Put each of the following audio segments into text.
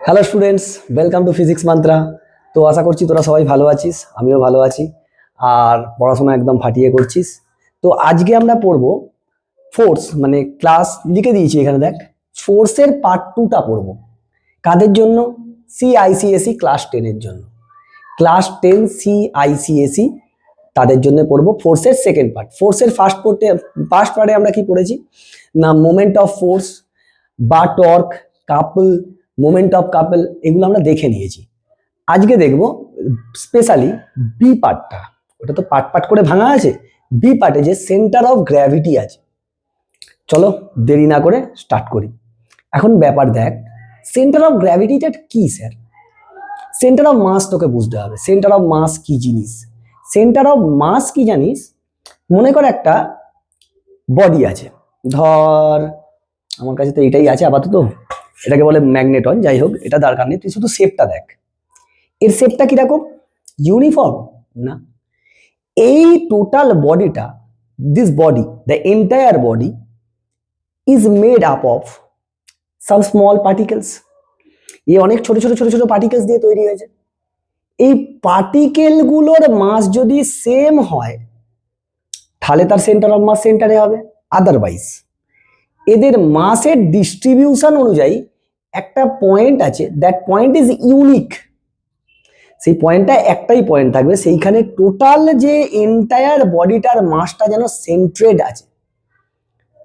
Hello students, welcome to physics mantra. তো আশা করছি তোরা সবাই ভালো আছিস, আমিও ভালো আছি। আর পড়াশোনা একদম ফাটিয়ে করছিস। তো আজকে আমরা পড়বো ফোর্স, মানে ক্লাস লিখে দিয়েছি এখানে দেখ, ফোর্সের পার্ট 2টা পড়বো। কাদের জন্য? সিআইসিএসি ক্লাস 10-এর জন্য। ক্লাস 10 সিআইসিএসি তাদের জন্য পড়বো ফোর্সের সেকেন্ড পার্ট। ফোর্সের ফার্স্ট পার্টে আমরা কি পড়েছি না, মোমেন্ট অফ ফোর্স বা টর্ক, কাপল, মোমেন্ট অফ কাপল, এগুলো আমরা দেখে নিয়েছি। আজকে দেখব স্পেশালি বি পার্টটা। ওটা তো পার্ট পার্ট করে ভাঙা আছে। বি পার্টে যে সেন্টার অফ গ্র্যাভিটি আছে, চলো দেরি না করে স্টার্ট করি। এখন ব্যাপার দেখ, সেন্টার অফ গ্র্যাভিটিটা কি স্যার? সেন্টার অফ মাস তোকে বুঝতে হবে। সেন্টার অফ মাস কি জিনিস? সেন্টার অফ মাস কি জানিস? মনে কর একটা বডি আছে, ধর আমার কাছে তো এটাই আছে আপাতত, এটাকে বলে ম্যাগনেটন। যাই হোক, এটা দরকার নেই, তুই শুধু শেপটা দেখ। এর শেপটা কিরকম? ইউনিফর্ম না। এই টোটাল বডিটা, this body, the entire body is made up of some small particles. এই অনেক ছোট ছোট ছোট ছোট পার্টিকেলস দিয়ে তৈরি হয়েছে। এই পার্টিকেলগুলোর মাস যদি সেম হয় তাহলে তার সেন্টার অফ মাস সেন্টারে হবে। আদারওয়াইজ এদের মাসের ডিস্ট্রিবিউশন অনুযায়ী একটা পয়েন্ট আছে, দ্যাট পয়েন্ট ইজ ইউনিক। সেই পয়েন্টটা একটাই পয়েন্ট থাকবে, সেইখানে টোটাল যে এন্টায়ার বডিটার মাসটা যেন সেন্ট্রেড আছে।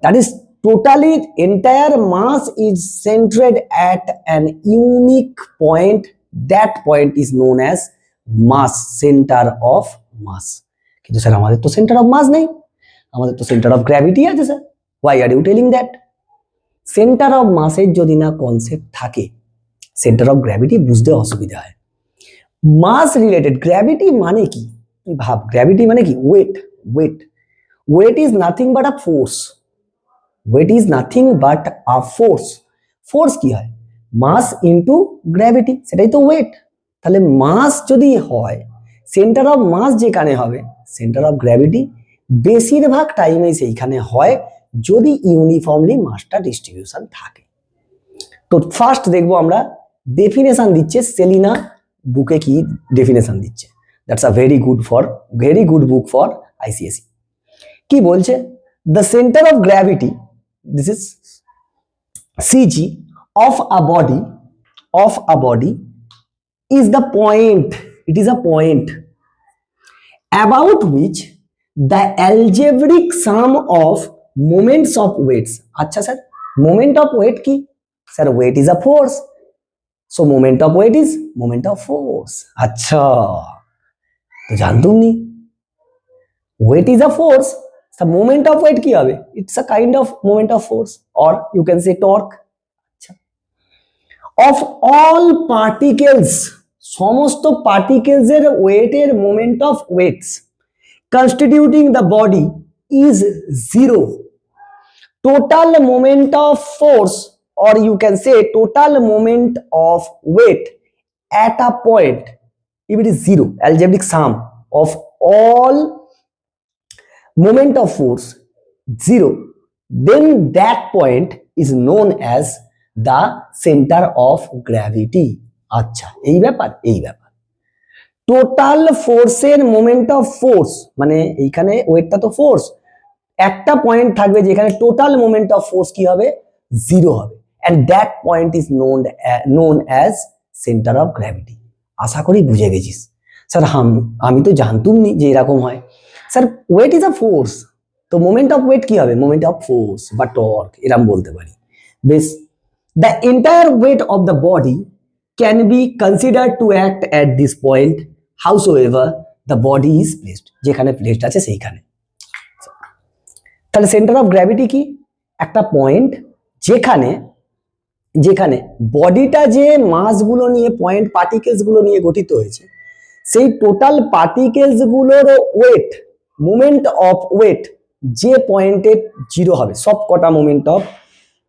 That is totally entire mass is centred at an unique point. That point is known as mass, centre of mass. কিন্তু স্যার আমাদের তো সেন্টার অফ মাস নেই, আমাদের তো সেন্টার অফ গ্র্যাভিটি আছে sir. Why are you telling that? Centre of মাসের যদি না কনসেপ্ট থাকে, সেন্টার অফ গ্র্যাভিটি বুঝতে অসুবিধা হয়। মাস রিলেটেড গ্র্যাভিটি মানে কি? ভাব, গ্র্যাভিটি মানে কি? Weight. Weight weight is nothing but a force. Weight is nothing but a force. Force কি হয়? মাস ইনটু গ্র্যাভিটি, সেটাই তো ওয়েট। তাহলে মাস যদি হয়, সেন্টার অফ মাস যেখানে হবে, সেন্টার অফ গ্র্যাভিটি বেশিরভাগ টাইমে সেইখানে হয় যদি ইউনিফর্মলি মাসটা ডিস্ট্রিবিউশন থাকে। তো ফার্স্ট দেখবো আমরা ডেফিনেশন দিচ্ছে সেলিনা, বুকে কি ডেফিনেশন দিচ্ছে। That's a very good book for ICSE. কি বলছে? The centre of gravity, this is CG, of a body is the point, it is a point about which the algebraic sum of moments of weights। अच्छा sir, moment of weight কি? sir weight is a force, so moment of weight is moment of force। अच्छा, তো জানতুম নি weight is a force, the moment of weight কি হবে? it's a kind of moment of force, or you can say torque। আচ্ছা, of all particles, সমস্ত particles এর ওয়েটের moment of weights constituting the body is zero. Total moment of force, or you can say total moment of weight at a point, if it is zero, algebraic sum of all moment of force zero, then that point is known as the center of gravity। আচ্ছা, এই ব্যাপার। Total ফোর্সের moment of force মানে এইখানে ওয়েটটা তো force, একটা point থাকবে যেখানে টোটাল মোমেন্ট অফ ফোর্স কি হবে? জিরো হবে। And that point is known as centre of gravity. আশা করি বুঝে গেছিস। স্যার আমি তো জানতুম নি যে এরকম হয়। Sir weight is a force, তো মোমেন্ট অফ ওয়েট কি হবে? মোমেন্ট অফ ফোর্স বা টর্ক, এরকম বলতে পারি। বেশ, the entire weight of the body can be considered to act at this point howsoever the body is placed, যেখানে placed আছে সেইখানে। তাহলে সেন্টার অফ গ্র্যাভিটি কি? একটা পয়েন্ট যেখানে বডিটা যে মাসগুলো নিয়ে, পয়েন্ট পার্টিকেলস গুলো নিয়ে গঠিত হয়েছে, সেই টোটাল পার্টিকেলস গুলোর ওয়েট, মোমেন্ট অফ ওয়েট যে পয়েন্টে জিরো হবে, সব কটা মোমেন্ট অফ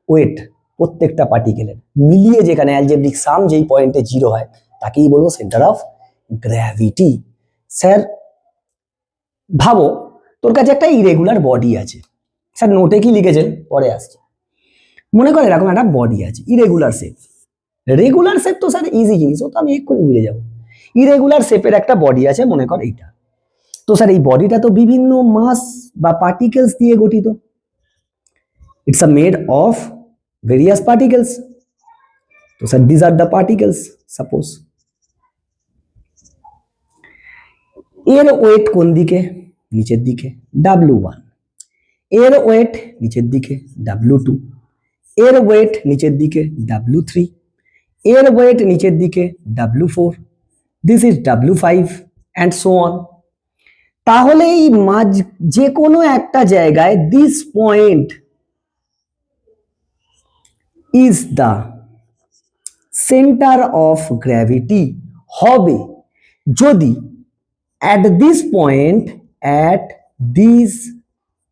ওয়েট প্রত্যেকটা পার্টিকেলের মিলিয়ে যেখানে অ্যালজেব্রিক সাম যেই পয়েন্টে জিরো হয়, তাকেই বলবো সেন্টার অফ গ্র্যাভিটি। স্যার ভাবো তোর কাছে একটা ইরেগুলার বডি আছে। স্যার নোটে কি লিখেছেন পরে আসছে। মনে করে এরকম একটা বডি আছে, ইরেগুলার শেপ। রেগুলার শেপ তো স্যার ইজি জিনিস, ও তো আমি এক্ষুনি ভুলে যাবো। ইরেগুলার শেপের একটা বডি আছে, মনে কর এইটা। তো স্যার এই বডিটা তো বিভিন্ন মাস বা পার্টিকেলস দিয়ে গঠিত। It's a made of various particles. তো sir this are the particles. Suppose এর ওয়েট কোন দিকে? নিচের দিকে, W1। এর ওয়েট নিচের দিকে, W2। এর ওয়েট নিচের দিকে, W3। এর ওয়েট নিচের দিকে, W4। This is W5 and so on. তাহলে এই মাঝ যে কোনো একটা জায়গায় this point is the centre of gravity হবে যদি at this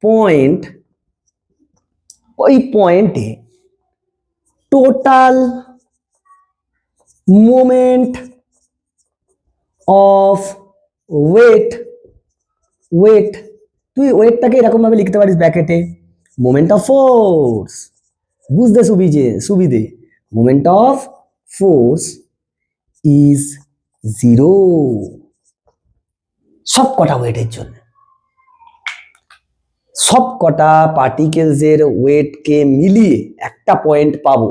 point ওই পয়েন্টে টোটাল মোমেন্ট অফ ওয়েট, তুই ওয়েটটাকে এরকম ভাবে লিখতে পারিস ব্র্যাকেটে মোমেন্ট অফ ফোর্স, বুঝতে সুবিধে মোমেন্ট অফ ফোর্স ইজ 0 সব কটা ওয়েটের জন্য। সব কটা পার্টিকেলস এর ওয়েটকে মিলিয়ে একটা পয়েন্ট পাবো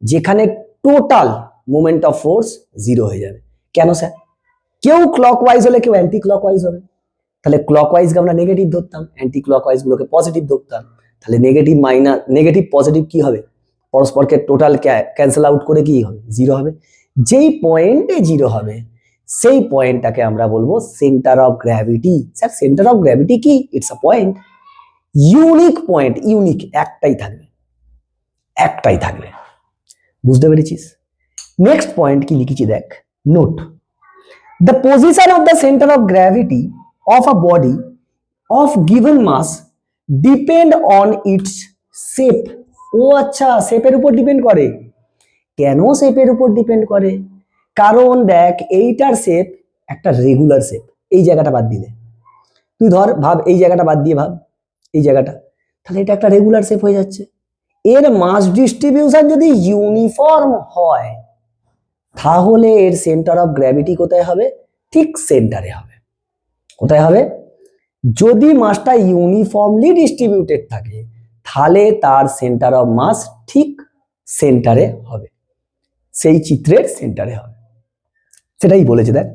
যেখানে টোটাল মোমেন্ট অফ ফোর্স 0 হয়ে যাবে। কেন স্যার? কেউ ক্লকওয়াইজ হলে কেউ অ্যান্টি ক্লকওয়াইজ হবে, তাহলে ক্লকওয়াইজকে আমরা নেগেটিভ ধরতাম, অ্যান্টি ক্লকওয়াইজ গুলোকে পজিটিভ ধরতাম। তাহলে নেগেটিভ পজিটিভ কি হবে? পরস্পরকে টোটাল ক্যান্সেল আউট করে কি হবে? 0 হবে। যেই পয়েন্টে 0 হবে সেই পয়েন্টটাকে আমরা বলবো centre of gravity. Sir centre of gravity কি? It's a point, unique point, unique একটাই থাকবে। বুঝতে পেরেছিস? নেক্সট পয়েন্ট কি লিখেছি দেখ, note the position of the center of gravity of a body of given mass depend on its shape। ও আচ্ছা, শেপের উপর ডিপেন্ড করে। কেন শেপের উপর ডিপেন্ড করে? কারণ দেখ এইটার শেপ একটা রেগুলার শেপ। এই জায়গাটা বাদ দিলে, তুই ধর ভাব এই জায়গাটা বাদ দিয়ে ভাব এই জায়গাটা, তাহলে এটা একটা রেগুলার শেপ হয়ে যাচ্ছে। এর মাস ডিস্ট্রিবিউশন যদি ইউনিফর্ম হয় তাহলে এর সেন্টার অফ গ্র্যাভিটি কোথায় হবে? ঠিক সেন্টারে হবে। কোথায় হবে? যদি মাসটা ইউনিফর্মলি ডিস্ট্রিবিউটেড থাকে তাহলে তার সেন্টার অফ মাস ঠিক সেন্টারে হবে, সেই চিত্রের সেন্টারে হবে। সেটাই বলেছে দেখ,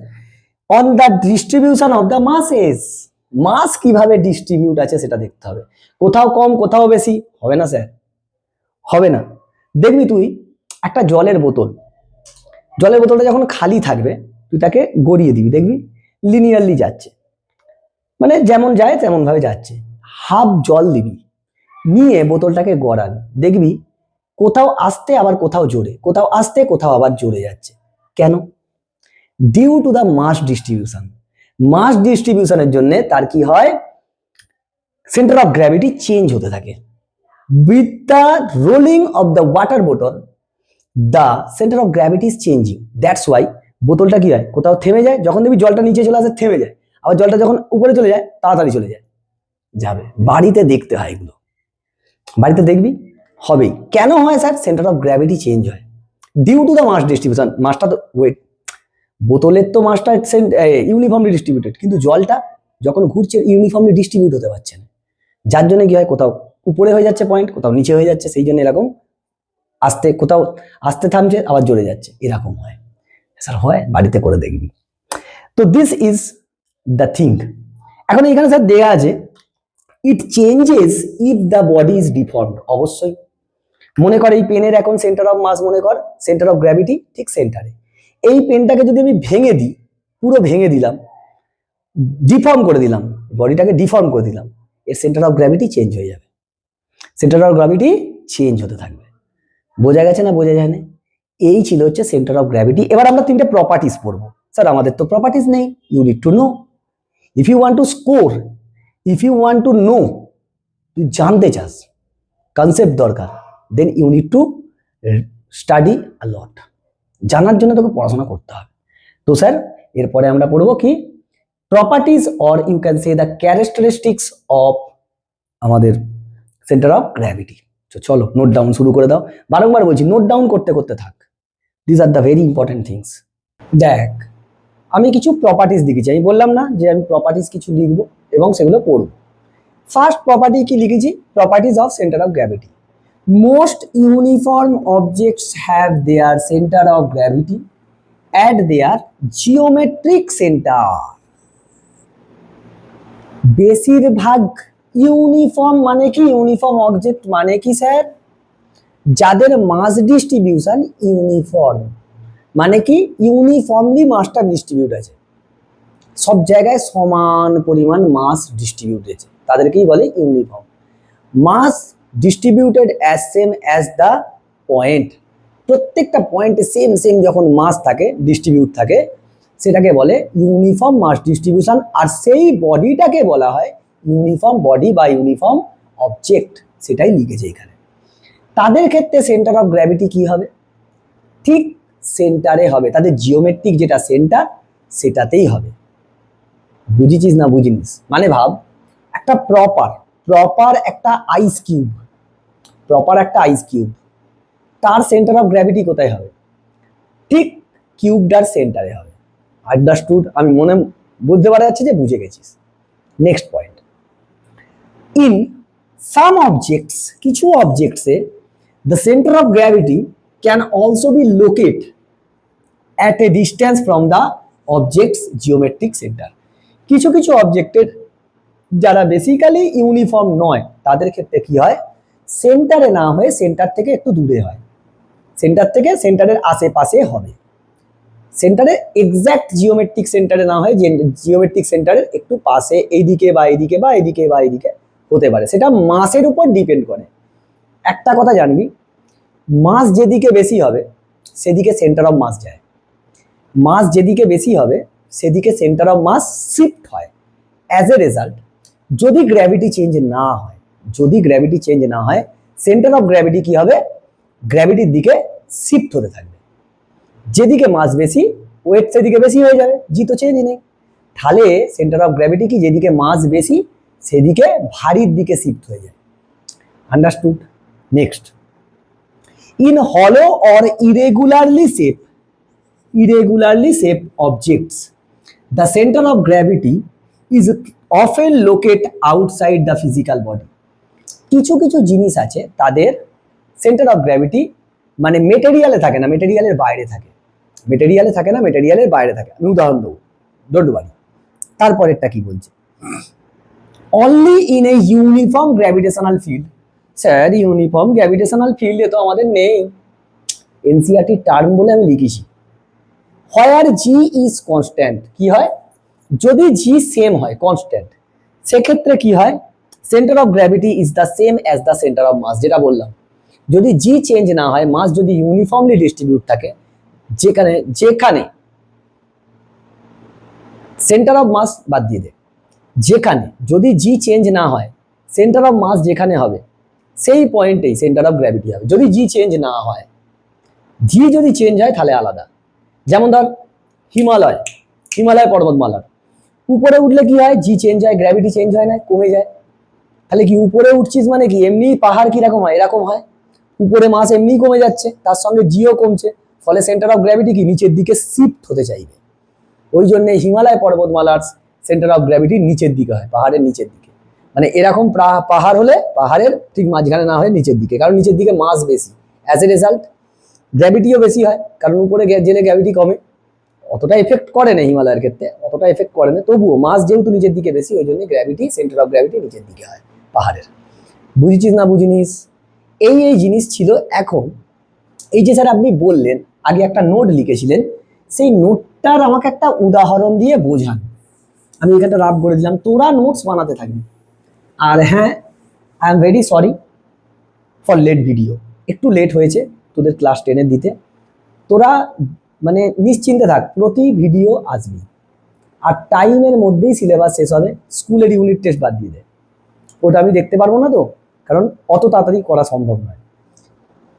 on the distribution of the masses. Mass কিভাবে ডিস্ট্রিবিউট আছে সেটা দেখতে হবে। কোথাও কম কোথাও বেশি হবে না স্যার, হবে না। দেখবি তুই একটা জলের বোতলটা যখন খালি থাকবে তুই তাকে গড়িয়ে দিবি, দেখবি লিনিয়ারলি যাচ্ছে, মানে যেমন যায় তেমন ভাবে যাচ্ছে। হাফ জল দিবি, নিয়ে বোতলটাকে গড়াবি, দেখবি কোথাও আসতে আবার কোথাও জোরে, কোথাও আসতে কোথাও আবার জোরে যাচ্ছে। কেন? Due to the mass distribution. Mass ডিস্ট্রিবিউশনের জন্য তার কি হয়? সেন্টার অফ গ্র্যাভিটি চেঞ্জ হতে থাকে। With the rolling of the water বোতল the centre of gravity is changing. That's why বোতলটা কি হয়? কোথাও থেমে যায়, যখন দেখবি জলটা নিচে চলে আসে থেমে যায়, আবার জলটা যখন উপরে চলে যায় তাড়াতাড়ি চলে যায়। যাবে বাড়িতে দেখতে হয় এগুলো, বাড়িতে দেখবি হবেই। কেন হয় sir? Centre of gravity change হয় due to the mass distribution. মাসটা তো ওয়েট, বোতলের তো মাসটা ইউনিফর্মলি ডিস্ট্রিবিউটেড, কিন্তু জলটা যখন ঘুরছে ইউনিফর্মলি ডিস্ট্রিবিউট হতে পারছে না, যার জন্য কি হয়? কোথাও উপরে হয়ে যাচ্ছে পয়েন্ট, কোথাও নিচে হয়ে যাচ্ছে, সেই জন্য এরকম আস্তে, কোথাও আস্তে থামছে আবার জোরে যাচ্ছে, এরকম হয়। স্যার হয়, বাড়িতে করে দেখবি। তো দিস ইজ দ্য থিং। এখন এখানে স্যার দেয়া আছে ইট changes if the body is deformed. অবশ্যই মনে কর এই পেনের এখন সেন্টার অফ মাস, মনে কর সেন্টার অফ গ্র্যাভিটি ঠিক সেন্টারে। এই পেনটাকে যদি আমি ভেঙে দিই, পুরো ভেঙে দিলাম, ডিফর্ম করে দিলাম, বডিটাকে ডিফর্ম করে দিলাম, এর সেন্টার অফ গ্র্যাভিটি চেঞ্জ হয়ে যাবে, সেন্টার অফ গ্র্যাভিটি চেঞ্জ হতে থাকবে। বোঝা গেছে না বোঝা যায় না? এই ছিল হচ্ছে সেন্টার অফ গ্র্যাভিটি। এবার আমরা তিনটে প্রপার্টিজ পড়বো। স্যার আমাদের তো প্রপার্টিজ নেই। You need to know, if you want to score, if you want to know, তুই জানতে চাস, কনসেপ্ট দরকার, then you need to study a lot. জানার জন্য তোকে পড়াশোনা করতে হবে। তো স্যার এরপরে আমরা পড়বো কি? Properties or you can say the characteristics of আমাদের সেন্টার অফ গ্র্যাভিটি। চলো নোট ডাউন শুরু করে দাও। বারংবার বলছি নোট ডাউন করতে করতে থাক, this are the very important things. দেখ, আমি কিছু প্রপার্টিস লিখেছি, আমি বললাম না যে আমি প্রপার্টিস কিছু লিখবো এবং সেগুলো পড়ব। ফার্স্ট প্রপার্টি কি লিখেছি? Properties of centre of gravity. Most uniform objects have their centre of gravity at their geometric centre. বেশিরভাগ ইউনিফর্ম মানে কি? ইউনিফর্ম অবজেক্ট মানে কি স্যার? যাদের মাস ডিস্ট্রিবিউশন ইউনিফর্ম, মানে কি ইউনিফর্মলি মাসটা ডিস্ট্রিবিউট আছে, সব জায়গায় সমান পরিমাণ মাস ডিস্ট্রিবিউট আছে, তাদেরকেই বলে uniform. Mass distributed as same as the point, প্রত্যেকটা পয়েন্টে সেম সেম যখন মাস থাকে, ডিস্ট্রিবিউট থাকে, সেটাকে বলে ইউনিফর্ম মাস ডিস্ট্রিবিউশন। আর সেই বডিটাকে বলা হয় ইউনিফর্ম বডি বা ইউনিফর্ম অবজেক্ট, সেটাই লিখেছে এখানে। তাদের ক্ষেত্রে সেন্টার অফ গ্র্যাভিটি কি হবে? ঠিক সেন্টারে হবে, তাদের জিওমেট্রিক যেটা সেন্টার সেটাতেই হবে। বুঝেছিস না বুঝিনিস? মানে ভাব, একটা প্রপার একটা আইস কিউব, তার সেন্টার অফ গ্র্যাভিটি কোথায় হবে? ঠিক কিউবটার সেন্টারে হবে। আন্ডারস্টুড? আমি মনে বুঝতে পারা যাচ্ছে যে বুঝে গেছিস। Next point, in some objects, কিছু অবজেক্টসে the centre of gravity can also be locate at a distance from the objects geometric centre. কিছু কিছু অবজেক্টের যারা বেসিক্যালি ইউনিফর্ম নয়, তাদের ক্ষেত্রে কি হয়? সেন্টারে না হয়ে সেন্টার থেকে একটু দূরে হয়, সেন্টার থেকে সেন্টারের আশেপাশে হবে। সেন্টারে এক্স্যাক্ট জিওমেট্রিক সেন্টারে না হয়, জিওমেট্রিক সেন্টারের একটু পাশে, এইদিকে বা এইদিকে বা এইদিকে বা এইদিকে হতে পারে, সেটা মাসের উপর ডিপেন্ড করে। একটা কথা জানবি, মাস যেদিকে বেশি হবে সেদিকে সেন্টার অফ মাস যায়, মাস যেদিকে বেশি হবে সেদিকে সেন্টার অফ মাস শিফট হয়। অ্যাজ এ রেজাল্ট, যদি গ্র্যাভিটি চেঞ্জ না হয়, সেন্টার অফ গ্র্যাভিটি কি হবে? গ্র্যাভিটির দিকে শিফট হতে থাকবে। যেদিকে মাস বেশি, ওয়েট সেদিকে বেশি হয়ে যাবে, জি তো চেঞ্জ নেই। তাহলে সেন্টার অফ গ্র্যাভিটি কি? যেদিকে মাস বেশি সেদিকে ভারীর দিকে শিফট হয়ে যায়। আন্ডারস্টুড? নেক্সট, ইন হলো or irregularly shaped objects, the center of gravity is often located outside the physical body. কিছু কিছু জিনিস আছে তাদের সেন্টার অফ গ্র্যাভিটি মানে মেটেরিয়ালে থাকে না, মেটেরিয়ালের বাইরে থাকে, আমি উদাহরণ দেবো, ডোন্ট ওয়ারি। তারপরেরটা কি বলছে? Only in a uniform gravitational field. Sir, uniform gravitational ফিল্ডে তো আমাদের নেই, এনসিইআরটি টার্ম বলে আমি লিখেছি। হোয়ার জি ইজ কনস্ট্যান্ট, কি হয়? যদি জি সেম হয়, কনস্ট্যান্ট, সেক্ষেত্রে কি হয়? Centre of gravity is the same as the centre of mass, যেটা বললাম। যদি জি চেঞ্জ না হয়, মাস যদি ইউনিফর্মলি ডিস্ট্রিবিউট থাকে, যেখানে সেন্টার অফ মাস বাদ দিয়ে দে, যেখানে যদি জি চেঞ্জ না হয়, সেন্টার অফ মাস যেখানে হবে সেই পয়েন্টেই সেন্টার অফ গ্র্যাভিটি হবে। যদি জি চেঞ্জ না হয়, জি যদি চেঞ্জ হয় তাহলে আলাদা। যেমন ধর হিমালয় পর্বতমালার উপরে উঠলে কি হয়? জি চেঞ্জ হয়, গ্র্যাভিটি চেঞ্জ হয় না, কমে যায়। তাহলে কি উপরে উঠছিস মানে কি? এমনি পাহাড় কিরকম হয়? এরকম হয়, উপরে মাস এমনি কমে যাচ্ছে, তার সঙ্গে জিও কমছে, ফলে সেন্টার অফ গ্র্যাভিটি কি? নিচের দিকে শিফট হতে চাইবে। ওই জন্য হিমালয় পর্বতমালার সেন্টার অফ গ্র্যাভিটি নিচের দিকে হয়, পাহাড়ের নিচের দিকে। মানে এরকম পাহাড় হলে পাহাড়ের ঠিক মাঝখানে না হয় নিচের দিকে, কারণ নিচের দিকে মাস বেশি। অ্যাজ এ রেজাল্ট গ্র্যাভিটিও বেশি হয়, কারণ উপরে গেলে গ্র্যাভিটি কমে। অতটা এফেক্ট করে না হিমালয়ের ক্ষেত্রে, তবুও মাস যেহেতু নিচের দিকে বেশি, ওই জন্য গ্র্যাভিটি, সেন্টার অফ গ্র্যাভিটি নিচের দিকে হয় পাহাড়ের। বুঝেছিস না বুঝিনিস? এই জিনিস ছিল। এখন এই যে স্যার আপনি বললেন, আগে একটা নোট লিখেছিলেন, সেই নোটটার আমাকে একটা উদাহরণ দিয়ে বোঝান। আমি এখানটা রাফ করে দিলাম, তোরা নোটস বানাতে থাকবি। আর হ্যাঁ, I am very sorry for late video, একটু লেট হয়েছে তোদের ক্লাস 10 দিতে। তোরা মানে নিশ্চিন্তে থাক, প্রতি ভিডিও আসবি, আর টাইমের মধ্যেই সিলেবাস শেষ হবে। স্কুলের ইউনিট টেস্ট বাদ দিয়ে দে, ওটা আমি দেখতে পারবো না তো, কারণ অত তাড়াতাড়ি করা সম্ভব নয়।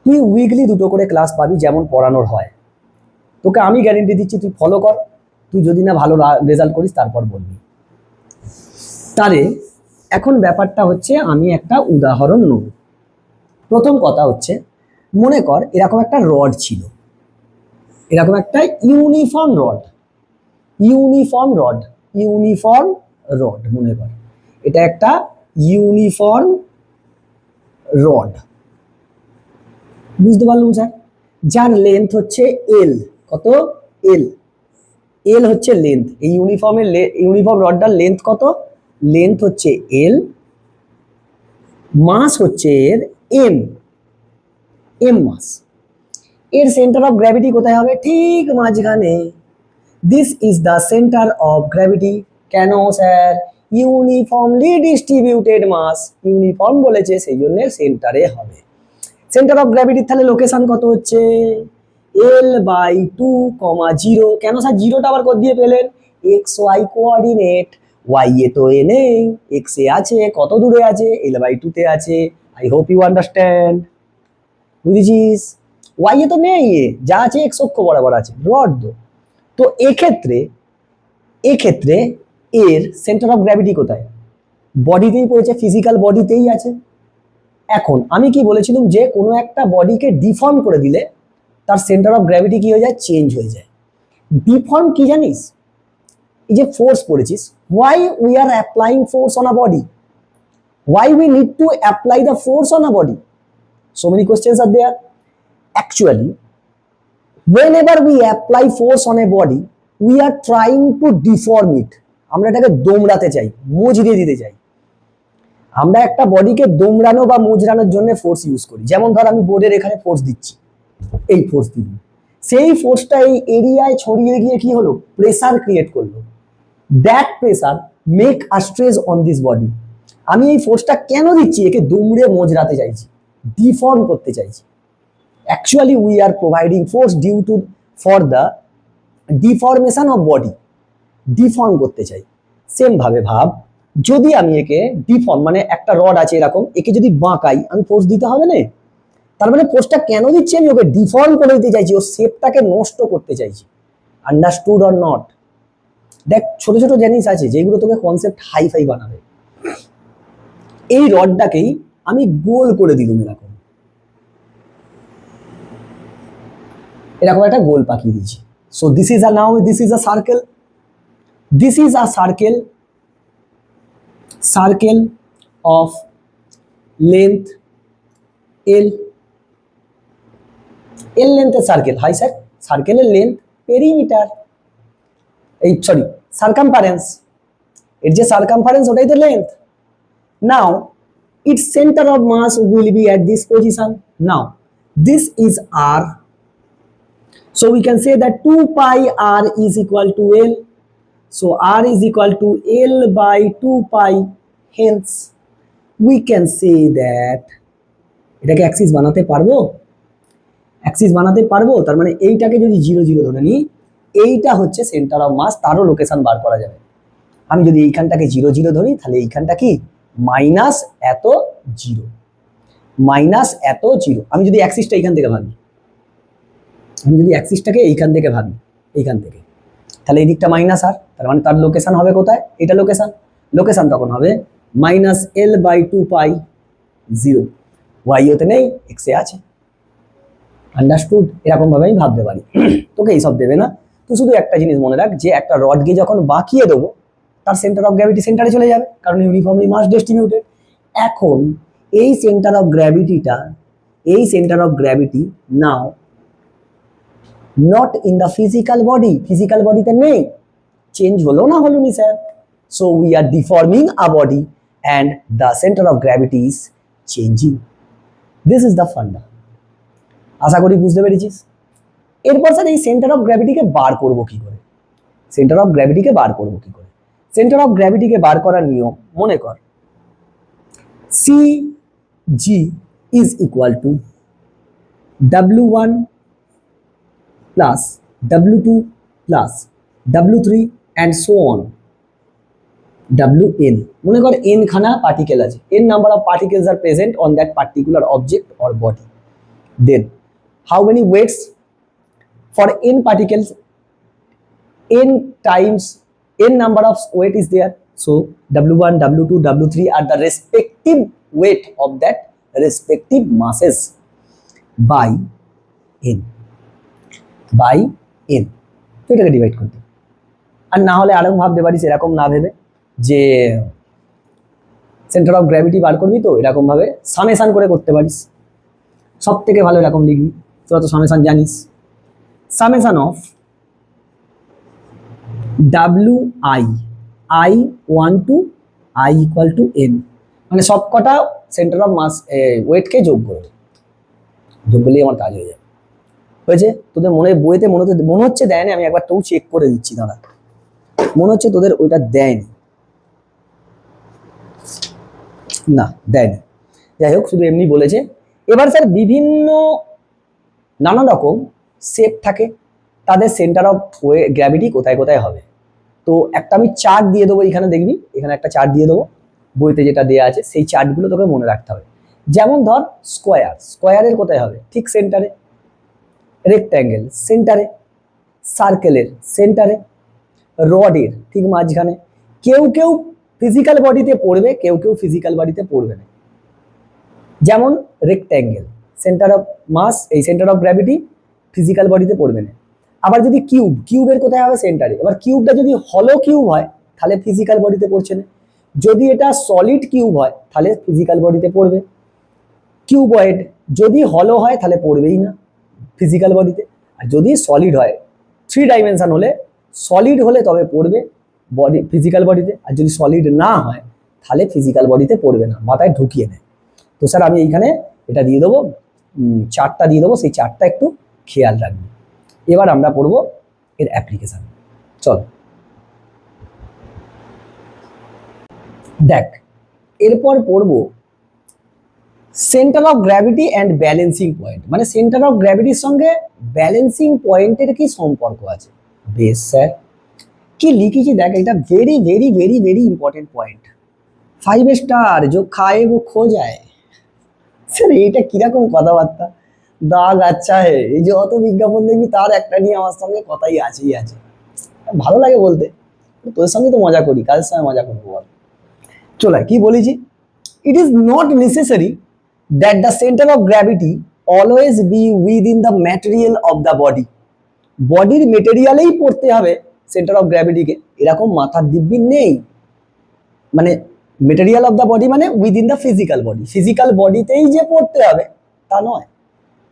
তুই উইকলি 2টো করে ক্লাস পাবি, যেমন পড়ানোর হয়। তোকে আমি গ্যারেন্টি দিচ্ছি, তুই ফলো কর। তুই যদি না ভালো রেজাল্ট করিস তারপর বলবি। তাহলে এখন ব্যাপারটা হচ্ছে, আমি একটা উদাহরণ নেব। প্রথম কথা হচ্ছে, মনে কর এরকম একটা রড ছিল, এরকম একটা uniform rod, uniform rod, uniform rod মনে কর, এটা একটা ইউনিফর্ম রড, বুঝতে পারলাম স্যার? যার লেন্থ হচ্ছে এল, কত? এল, এল হচ্ছে লেন্থ। এই ইউনিফর্ম রডটার লেন্থ কত? লেন্থ হচ্ছে এল, মাস হচ্ছে এর এম, এম মাস। এর সেন্টার অফ গ্র্যাভিটি কোথায় হবে? ঠিক মাঝখানে। This is the centre of gravity. কেন স্যার? ইউনিফর্মলি ডিস্ট্রিবিউটেড মাস, ইউনিফর্ম বলেছে সেই জন্য সেন্টারে হবে। সেন্টার অফ গ্র্যাভিটির তাহলে লোকেশন কত হচ্ছে? L/2, 0। কেন স্যার জিরোটা আবার কত দিয়ে পেলেন? এক্স ওয়াই কোঅর্ডিনেট, ওয়াই এ তো এ নেই, এক্স এ আছে, কত দূরে আছে? L/2 তে আছে। I hope you understand. বুঝেছিস? ওয়াই এ তো নেই, এ যা আছে এক্স অক্ষ বরাবর আছে, রড তো। তো এক্ষেত্রে এর সেন্টার অফ গ্র্যাভিটি কোথায়? বডিতেই পড়েছে, ফিজিক্যাল বডিতেই আছে। এখন আমি কি বলেছিলাম যে কোনো একটা বডিকে ডিফর্ম করে দিলে তার সেন্টার অফ গ্র্যাভিটি কি হয়ে যায়? চেঞ্জ হয়ে যায়। ডিফর্ম কি জানিস? এই যে ফোর্স পড়েছিস, why we are applying force on a body, why we need to apply the force on a body, so many questions are there. Actually, whenever we apply force on a body, we are trying to deform it. আমরা এটাকে দোমড়াতে চাই, মুচড়ে দিতে চাই। আমরা একটা বডিকে দোমড়ানো বা মুচড়ানোর জন্য ফোর্স ইউজ করি। যেমন ধর আমি বোর্ডের এখানে ফোর্স দিচ্ছি, এই ফোর্স দিলাম, সেই ফোর্সটা এই এরিয়ায় ছড়িয়ে গিয়ে কি হলো? প্রেসার ক্রিয়েট করলো। That pressure make a stress on this body. আমি এই ফোর্সটা কেন দিচ্ছি? একে দুমড়ে মোচড়াতে চাইছি, ডিফর্ম করতে চাইছি। Actually we are providing force due to for the deformation of body, deform করতে চাই। সেম ভাবে ভাব, যদি আমি একে ডিফর্ম, মানে একটা রড আছে এরকম, একে যদি বাঁকাই, আমি ফোর্স দিতে হবে না? তার মানে ফোর্সটা কেন দিচ্ছি? আমি ওকে ডিফর্ম করে দিতে চাইছি, ওর শেপটাকে নষ্ট করতে চাইছি। Understood or not? দেখ, ছোট ছোট জিনিস আছে যেগুলো তোকে কনসেপ্ট হাইফাই বানাবে। এই রডটাকেই আমি গোল করে দিলাম এরকম, এরকম একটা গোল পাকিয়ে দিয়েছি। So this is a now this is a circle, this is a circle, circle of length L, L লেন্থের সার্কেল। হাই স্যার, সার্কেলের লেন্থ পেরিমিটার, এই সরি সার্কামফারেন্স, এর যে সার্কামফারেন্স ওটাই তো length. Now its center of mass will be at this position. Now this is r, so we can say that 2 pi r is equal to l, so r is equal to l by 2 pi, hence we can say that এটাকে Axis বানাতে পারবো, Axis বানাতে পারবো। তার মানে এইটাকে যদি 0 0 ধরে নিই, এইটা হচ্ছে সেন্টার অফ মাস, তারও লোকেশন বার করা যাবে। আমি যদি এইখানটাকে 0 0 ধরি, তাহলে এইখানটা কি মাইনাস এত 0, মাইনাস এত 0। আমি যদি অ্যাক্সিসটা এইখান থেকে ভাবি, আমি যদি অ্যাক্সিসটাকে এইখান থেকে ভাবি, এইখান থেকে, তাহলে এই দিকটা মাইনাস আর, তার মানে তার লোকেশন হবে কোথায়? এটা লোকেশন, লোকেশন তখন হবে minus L by 2 pi 0, Y ওতে নেই, এক্সে আছে। আন্ডারস্টুড? এরকম ভাবে আমি ভাবতে পারি। তোকে এইসব দেবে না, তুই শুধু একটা জিনিস মনে রাখ, যে একটা রডকে যখন বাঁকিয়ে দেবো, তার সেন্টার অফ গ্র্যাভিটি সেন্টারে চলে যাবে, কারণ ইউনিফর্মলি মাস ডিস্ট্রিবিউটেড। এখন এই সেন্টার অফ গ্র্যাভিটিটা, এই centre of gravity now not in the physical body, physical বডিতে নেই, চেঞ্জ হলো না হলো নি sir? So we are deforming a body and the centre of gravity is changing. This is the funda. আশা করি বুঝতে পেরেছিস। এরপর স্যার এই সেন্টার অফ গ্র্যাভিটিকে বার করবো কি করে? সেন্টার অফ গ্র্যাভিটিকে বার করবো কি করে? সেন্টার অফ গ্র্যাভিটিকে বার করার নিয়ম মনে কর, C G is equal to W1 plus W2 plus W3 and so on Wn। মনে কর n খানা পার্টিকেল আছে, n number of particles are present on that particular object or body. Then how many weights for n particles, n times n number of weight is there, so W1 W2 W3 are the respective weight of that respective masses by n, by N, তো এটাকে divide করতে। আর না হলে আরেকম ভাবতে পারিস, এরকম না ভেবে যে সেন্টার অফ গ্র্যাভিটি বার করবি তো এরকম ভাবে সামেশান করে করতে পারিস, সব থেকে ভালো এরকম লিখবি, তোরা তো সামেশান জানিস। Summation of W I 1 to I equal to N, মানে সব কটা সেন্টার অফ মাস ওয়েটকে যোগ করবে, যোগ করলেই আমার কাজ হয়ে যাবে। হয়েছে? তোদের বইতে মনে হচ্ছে দেয়নি, আমি একবার তো চেক করে দিচ্ছি দাঁড়া, মনে হচ্ছে তোদের ওইটা দেয়নি, না দেয়নি, যাই হোক শুধু এমনি বলেছে। এবার স্যার বিভিন্ন নানা রকম শেপ থাকে, তাদের সেন্টার অফ গ্র্যাভিটি কোথায় কোথায় হবে। তো একটা আমি চার্ট দিয়ে দেবো, এখানে দেখবি, এখানে একটা চার্ট দিয়ে দেবো, বইতে যেটা দেওয়া আছে সেই চার্টগুলো তোকে মনে রাখতে হবে। যেমন ধর স্কোয়ারের কোথায় হবে, ঠিক সেন্টারে, রেক্ট্যাঙ্গেল সেন্টারে, সার্কেলের সেন্টারে, রডের ঠিক মাঝখানে। কেউ কেউ ফিজিক্যাল বডিতে পড়বে, কেউ কেউ ফিজিক্যাল বডিতে পড়বে না। যেমন রেক্ট্যাঙ্গেল সেন্টার অফ মাস, এই সেন্টার অফ গ্র্যাভিটি ফিজিক্যাল বডিতে পড়বে না। আবার যদি কিউবের কোথায় হবে, সেন্টারে। এবার কিউবটা যদি হলো কিউব হয় তাহলে ফিজিক্যাল বডিতে পড়ছে না, যদি এটা সলিড কিউব হয় তাহলে ফিজিক্যাল বডিতে পড়বে। কিউবয়েড যদি হলো হয় তাহলে পড়বেই না ফিজিক্যাল বডিতে, আর যদি সলিড হয় 3 ডাইমেনশন হলে, সলিড হলে তবে পড়বে বডি ফিজিক্যাল বডিতে, আর যদি সলিড না হয় তাহলে ফিজিক্যাল বডিতে পড়বে না, মাথায় ঢুকিয়ে নেয়। তো স্যার আমি এইখানে এটা দিয়ে দেবো, চার্টটা দিয়ে দেবো, সেই চার্টটা একটু খেয়াল রাখবি। এবার আমরা পড়বো এর অ্যাপ্লিকেশন। চল দেখ, এরপর পড়বো centre of gravity and balancing point, মানে সেন্টার অফ গ্র্যাভিটির সঙ্গে ব্যালেন্সিং পয়েন্টের কি সম্পর্ক আছে। বেশ স্যার, কি লিখেছি দেখ, এটা very very very very important point. 5 star जो खाए वो खो जाए। স্যার এইটা কিরকম কথাবার্তা, দাগ আচ্ছা হে, এই যে অত বিজ্ঞাপন দেখবি তার একটা নিয়ে আমার সঙ্গে কথাই আছেই আছে, ভালো লাগে বলতে, তোর সঙ্গে তো মজা করি, কাজের সঙ্গে মজা করবো বল। চলে কি বলেছি, it is not necessary that the centre of gravity always be within the material of the body, বডির মেটেরিয়ালেই পড়তে হবে সেন্টার অফ গ্র্যাভিটিকে, এরকম মাথার দিব্যি নেই। মানে মেটেরিয়াল অফ দ্য বডি মানে within the physical body, physical বডিতেই যে পড়তে হবে তা নয়,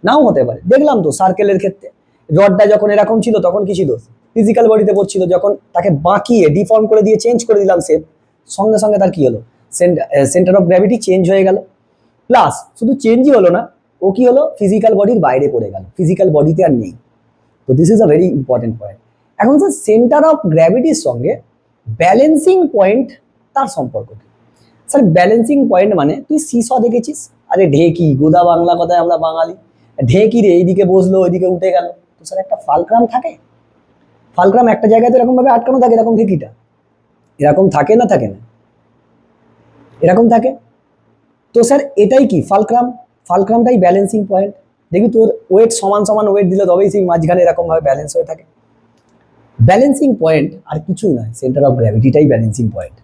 নাও হতে পারে। দেখলাম তো সার্কেলের ক্ষেত্রে রডটা যখন এরকম ছিল তখন কি ছিল, ফিজিক্যাল বডিতে পড়ছিল, যখন তাকে বাঁকিয়ে ডিফর্ম করে দিয়ে চেঞ্জ করে দিলাম শেপ, সঙ্গে সঙ্গে তার কি হলো, সেন্টার অফ গ্র্যাভিটি চেঞ্জ হয়ে গেল। প্লাস শুধু চেঞ্জই হলো না, ও কি হলো, ফিজিক্যাল বডির বাইরে পড়ে গেল, ফিজিক্যাল বডিতে আর নেই। তো this is a very important point. এখন স্যার সেন্টার অফ গ্র্যাভিটির সঙ্গে ব্যালেন্সিং পয়েন্ট তার সম্পর্ক কি? স্যার ব্যালেন্সিং পয়েন্ট মানে তুই সিস দেখেছিস, আরে ঢেকি, গোদা বাংলা কথায় আমরা বাঙালি, ঢেকি রে, এইদিকে বসলো ওইদিকে উঠে গেল, তো স্যার একটা ফালক্রাম থাকে, ফালক্রাম একটা জায়গায় তো এরকম ভাবে আটকানো থাকে, এরকম ঢেকিটা এরকম থাকে না, থাকে না, এরকম থাকে। তো স্যার এটাই কি ফালক্রাম, ফালক্রামটাই ব্যালেন্সিং পয়েন্ট। দেখবি তোর ওয়েট সমান সমান ওয়েট দিলে তবেই সেই মাঝখানে এরকম ভাবে ব্যালেন্স হয়ে থাকে। ব্যালেন্সিং পয়েন্ট আর কিছুই নয়, সেন্টার অফ গ্র্যাভিটিটাই ব্যালেন্সিং পয়েন্ট।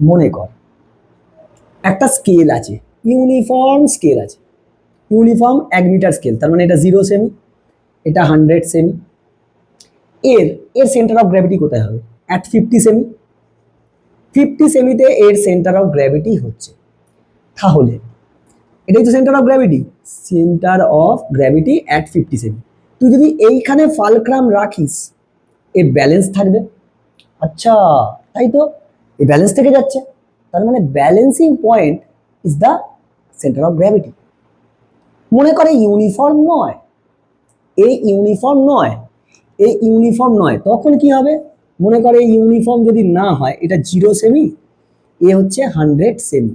মনে কর একটা স্কেল আছে, ইউনিফর্ম স্কেল আছে, ইউনিফর্ম 1 মিটার স্কেল, তার মানে এটা 0 সেমি, এটা 100 সেমি। এর এর সেন্টার অফ গ্র্যাভিটি কোথায় হবে, অ্যাট 50 সেমি, 50 সেমিতে এর সেন্টার অফ গ্র্যাভিটি হচ্ছে। তাহলে এটাই তো centre of gravity, centre of gravity at 50 semi. তুই যদি এইখানে ফালক্রাম রাখিস এর ব্যালেন্স থাকবে, আচ্ছা তাই তো, এই ব্যালেন্স থেকে যাচ্ছে, তার মানে balancing point is the centre of gravity. মনে করে ইউনিফর্ম নয়, এই ইউনিফর্ম নয়, এই ইউনিফর্ম নয়, তখন কি হবে, মনে করে ইউনিফর্ম যদি না হয়, এটা 0 সেমি, এ হচ্ছে 100 সেমি,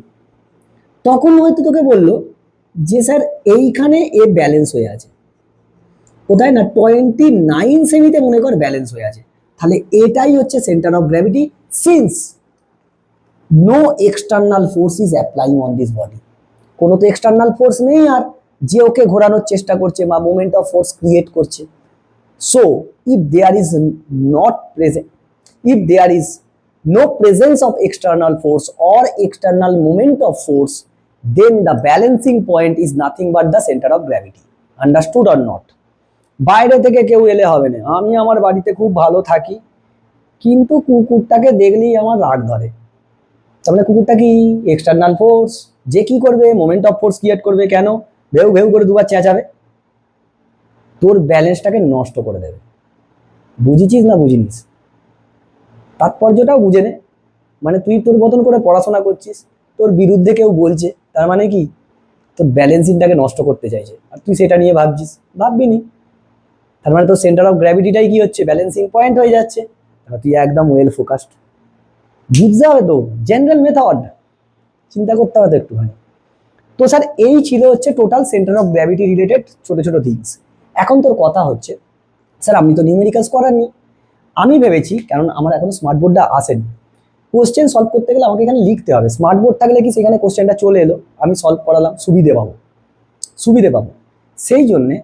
তখন হয়তো তোকে বললো যে স্যার এইখানে এ ব্যালেন্স হয়ে আছে, কোথায় না 29 সেমিতে মনে কর ব্যালেন্স হয়ে আছে, তাহলে এটাই হচ্ছে centre of gravity, since no external force is applying on this body, কোনো তো এক্সটার্নাল ফোর্স নেই আর যে ওকে ঘোরানোর চেষ্টা করছে বা মোমেন্ট অফ ফোর্স ক্রিয়েট করছে। So if there is not present, if there is no presence of external force or external moment of force, then the balancing point is nothing but the center of gravity. Understood or not? বাইরে থেকে কেউ এলে হবে না, আমি আমার বাড়িতে খুব ভালো থাকি, কিন্তু কুকুরটাকে দেখলেই আমার রাগ ধরে। তার মানে কুকুরটা কি এক্সটার্নাল ফোর্স, যে কি করবে, মোমেন্ট অফ ফোর্স ক্রিয়েট করবে। কেন? ভেউ ভেউ করে দুবার চেঁচাবে, তোর ব্যালেন্সটাকে নষ্ট করে দেবে। বুঝেছিস না বুঝিনিস? তাৎপর্যটাও বুঝে নে। মানে তুই তোর মতন করে পড়াশোনা করছিস, তোর বিরুদ্ধে কেউ বলছে, তার মানে কি তোর ব্যালেন্সিংটাকে নষ্ট করতে চাইছে, আর তুই সেটা নিয়ে ভাবছিস। ভাববি নি। তার মানে তোর সেন্টার অফ গ্র্যাভিটিটাই কি হচ্ছে, ব্যালেন্সিং পয়েন্ট হয়ে যাচ্ছে। তুই একদম ওয়েল ফোকাসড। বুঝতে হবে তো, জেনারেল মেথড চিন্তা করতে হবে তো একটুখানি। তো স্যার এই ছিল হচ্ছে total centre of gravity related ছোট ছোট থিংস। এখন তোর কথা হচ্ছে, স্যার আপনি তো নিউমেরিক্যালস করাননি। আমি ভেবেছি, কারণ আমার এখন স্মার্ট বোর্ডটা আসেনি, কোশ্চেন সলভ করতে গেলে আমাকে এখানে লিখতে হবে। স্মার্ট বোর্ড থাকলে কি সেখানে কোশ্চেনটা চলে এলো, আমি সলভ করালাম, সুবিধে পাবো। সেই জন্যে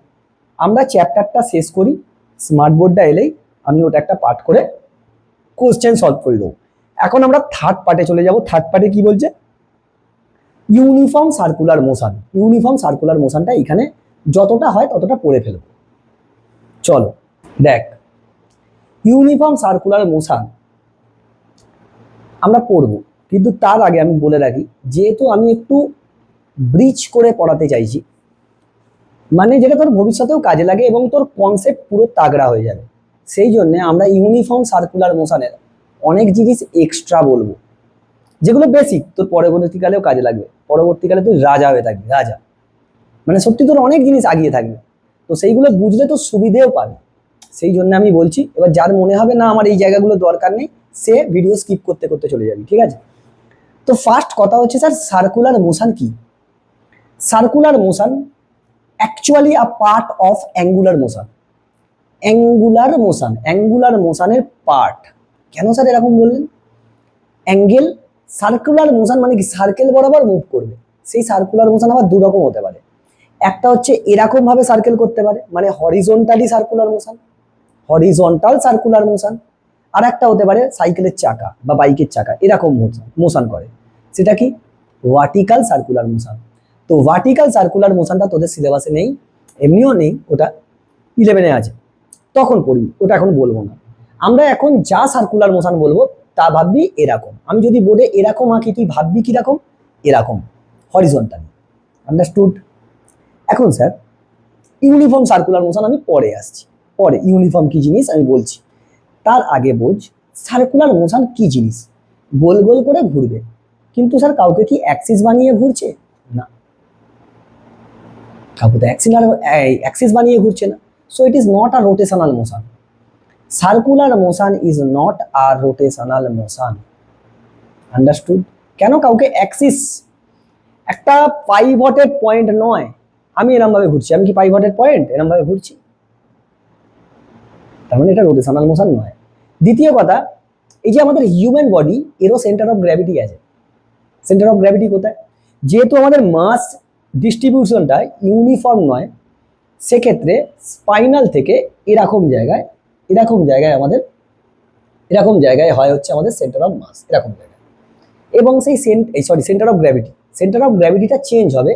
আমরা চ্যাপ্টারটা শেষ করি, স্মার্ট বোর্ডটা এলেই আমি ওটা একটা পার্ট করে কোশ্চেন সলভ করে দেবো। এখন আমরা থার্ড পার্টে চলে যাব। থার্ড পার্টে কি বলছে, uniform circular motion. Uniform circular মোশনটা এখানে যতটা হয় ততটা পড়ে ফেলবো। চলো দেখ, ইউনিফর্ম সার্কুলার মোশন আমরা পড়বো, কিন্তু তার আগে আমি বলে রাখি, যেহেতু আমি একটু ব্রিজ করে পড়াতে চাইছি, মানে যেটা তোর ভবিষ্যতেও কাজে লাগে এবং তোর কনসেপ্ট পুরো তাগড়া হয়ে যাবে, সেই জন্য আমরা ইউনিফর্ম সার্কুলার মোশনের অনেক জিনিস এক্সট্রা বলবো, যেগুলো বেসিক, তোর পরবর্তীকালেও কাজে লাগবে। পরবর্তীকালে তুই রাজা হয়ে থাকবি, রাজা, মানে সত্যি তোর অনেক জিনিস আগিয়ে থাকবে। তো সেইগুলো বুঝলে তোর সুবিধেও পাবে। সেই জন্য আমি বলছি, এবার যার মনে হবে না আমার এই জায়গাগুলো দরকার নেই, সে ভিডিও স্কিপ করতে করতে চলে যাবি, ঠিক আছে? তো ফার্স্ট কথা হচ্ছে স্যার, সার্কুলার মোশন কি? Circular motion actually a part of angular motion. Angular মোশনের পার্ট। কেন স্যার এরকম বললেন? অ্যাঙ্গেল, সার্কুলার মোশন মানে কি সার্কেল বরাবর মুভ করবে। সেই সার্কুলার মোশন আবার দু রকম হতে পারে। একটা হচ্ছে এরকম ভাবে সার্কেল করতে পারে, মানে horizontally circular motion, horizontal circular motion. আর একটা হতে পারে সাইকেলের চাকা বা বাইকের চাকা এরকম মোশন করে, সেটা কি ভার্টিক্যাল সার্কুলার মোশন। তো ভার্টিক্যাল সার্কুলার মোশনটা তোদের সিলেবাসে নেই, এমনিও নেই, ওটা 11-এ আছে, তখন পড়বি, ওটা এখন বলবো না। আমরা এখন যা সার্কুলার মোশন বলবো তা ভাববি এরকম। আমি যদি বোর্ডে এরকম আঁকি, তুই ভাববি কিরকম, এরকম, হরিজন্টালি। আন্ডারস্টুড? এখন স্যার ইউনিফর্ম সার্কুলার মোশন আমি পরে আসছি, পরে ইউনিফর্ম কি জিনিস আমি বলছি। তার আগে বোঝ সার্কুলার মোশন কি জিনিস। গোল গোল করে ঘুরবে, কিন্তু স্যার কাউকে কি অ্যাক্সিস বানিয়ে ঘুরছে? না, কাউকে তো অ্যাক্সিস বানিয়ে ঘুরছে না। So it is not a rotational motion. Circular motion is not a rotational motion. Understood? কেন? কাউকে অ্যাক্সিস, একটা পাইভটেড পয়েন্ট নয়। আমি এরম ভাবে ঘুরছি, আমি কি পাইভটেড পয়েন্ট এরম ভাবে ঘুরছি? তার মানে এটা রোটেশনাল মোশন নয়। দ্বিতীয় কথা, এই যে আমাদের হিউম্যান বডি, এরও সেন্টার অফ গ্র্যাভিটি আছে। সেন্টার অফ গ্র্যাভিটি কোথায়? যেহেতু আমাদের মাস ডিস্ট্রিবিউশনটা ইউনিফর্ম নয়, সেক্ষেত্রে স্পাইনাল থেকে এরকম জায়গায় এরকম জায়গায় হয় হচ্ছে আমাদের সেন্টার অফ মাস, এরকম জায়গায়। এবং সেই সেন্টার অফ গ্র্যাভিটিটা চেঞ্জ হবে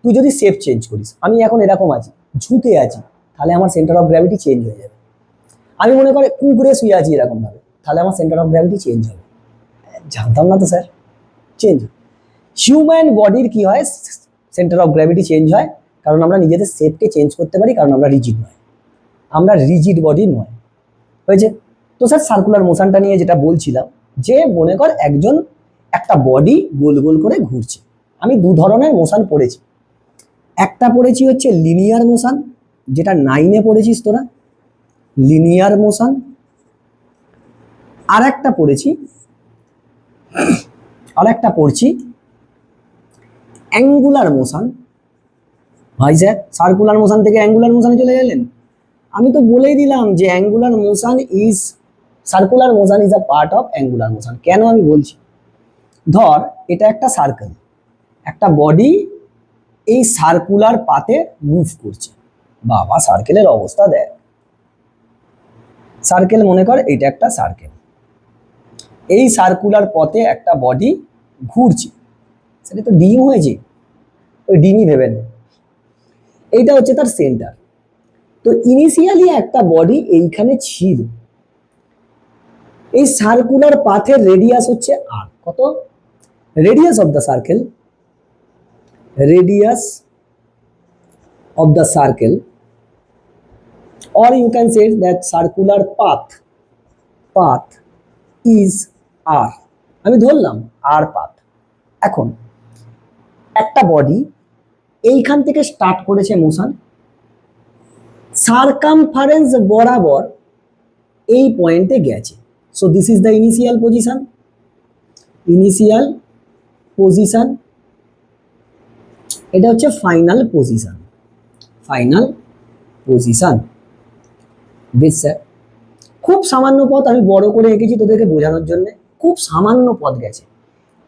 তুই যদি শেপ চেঞ্জ করিস। আমি এখন এরকম আছি, ঝুঁকে আছি, তাহলে আমার সেন্টার অফ গ্র্যাভিটি চেঞ্জ হয়ে যাবে। আমি মনে করে কুঁকড়ে শুয়ে আছি এরকম ভাবে, তাহলে আমার সেন্টার অফ গ্র্যাভিটি চেঞ্জ হবে। জানতাম না তো স্যার, চেঞ্জ। হিউম্যান বডির কি হয়, সেন্টার অফ গ্র্যাভিটি চেঞ্জ হয়, কারণ আমরা নিজেদের শেপকে চেঞ্জ করতে পারি, কারণ আমরা রিজিড নয়, আমরা রিজিড বডি নয়। হয়েছে? তো স্যার সার্কুলার মোশনটা নিয়ে যেটা বলছিলাম, যে মনে কর একটা বডি গোল গোল করে ঘুরছে। আমি দু ধরনের মোশন পড়েছি, একটা পড়েছি হচ্ছে লিনিয়ার মোশন, যেটা 9-এ পড়েছিস তোরা, লিনিয়ার মোশন। আর একটা পড়ছি অ্যাঙ্গুলার মোশন। ভাই স্যার সার্কুলার মোশন থেকে অ্যাঙ্গুলার মোশনে চলে গেলেন? আমি তো বলেই দিলাম যে circular motion is a part of angular motion. কেন আমি বলছি, ধর এটা একটা সার্কেল, একটা বডি এই সার্কুলার পাথে মুভ করছে। বাবা সার্কেলের অবস্থা দেখ, সার্কেল মনে কর এটা একটা সার্কেল, এই সার্কুলার পথে একটা বডি ঘুরছে, সেটা তো ডিম হয়েছে, ওই ডিমই ভেবে নে। এইটা হচ্ছে তার সেন্টার। তো ইনিশিয়ালি একটা বডি এইখানে ছিল, এই সার্কুলার পাথের রেডিয়াস হচ্ছে আর কত, radius of the circle, radius of the circle, or you can say that circular path is r, আমি ধরলাম r path। এখন একটা বডি এইখান থেকে স্টার্ট করেছে মোশন, সারকামফারেন্স বরাবর এই পয়েন্টে গেছে, so this is the initial position, initial position, এটা হচ্ছে ফাইনাল পজিশন, ফাইনাল পজিশন। বেশ স্যার, খুব সামান্য পথ আমি বড় করে এঁকেছি তোদেরকে বোঝানোর জন্য, খুব সামান্য পথ গেছে,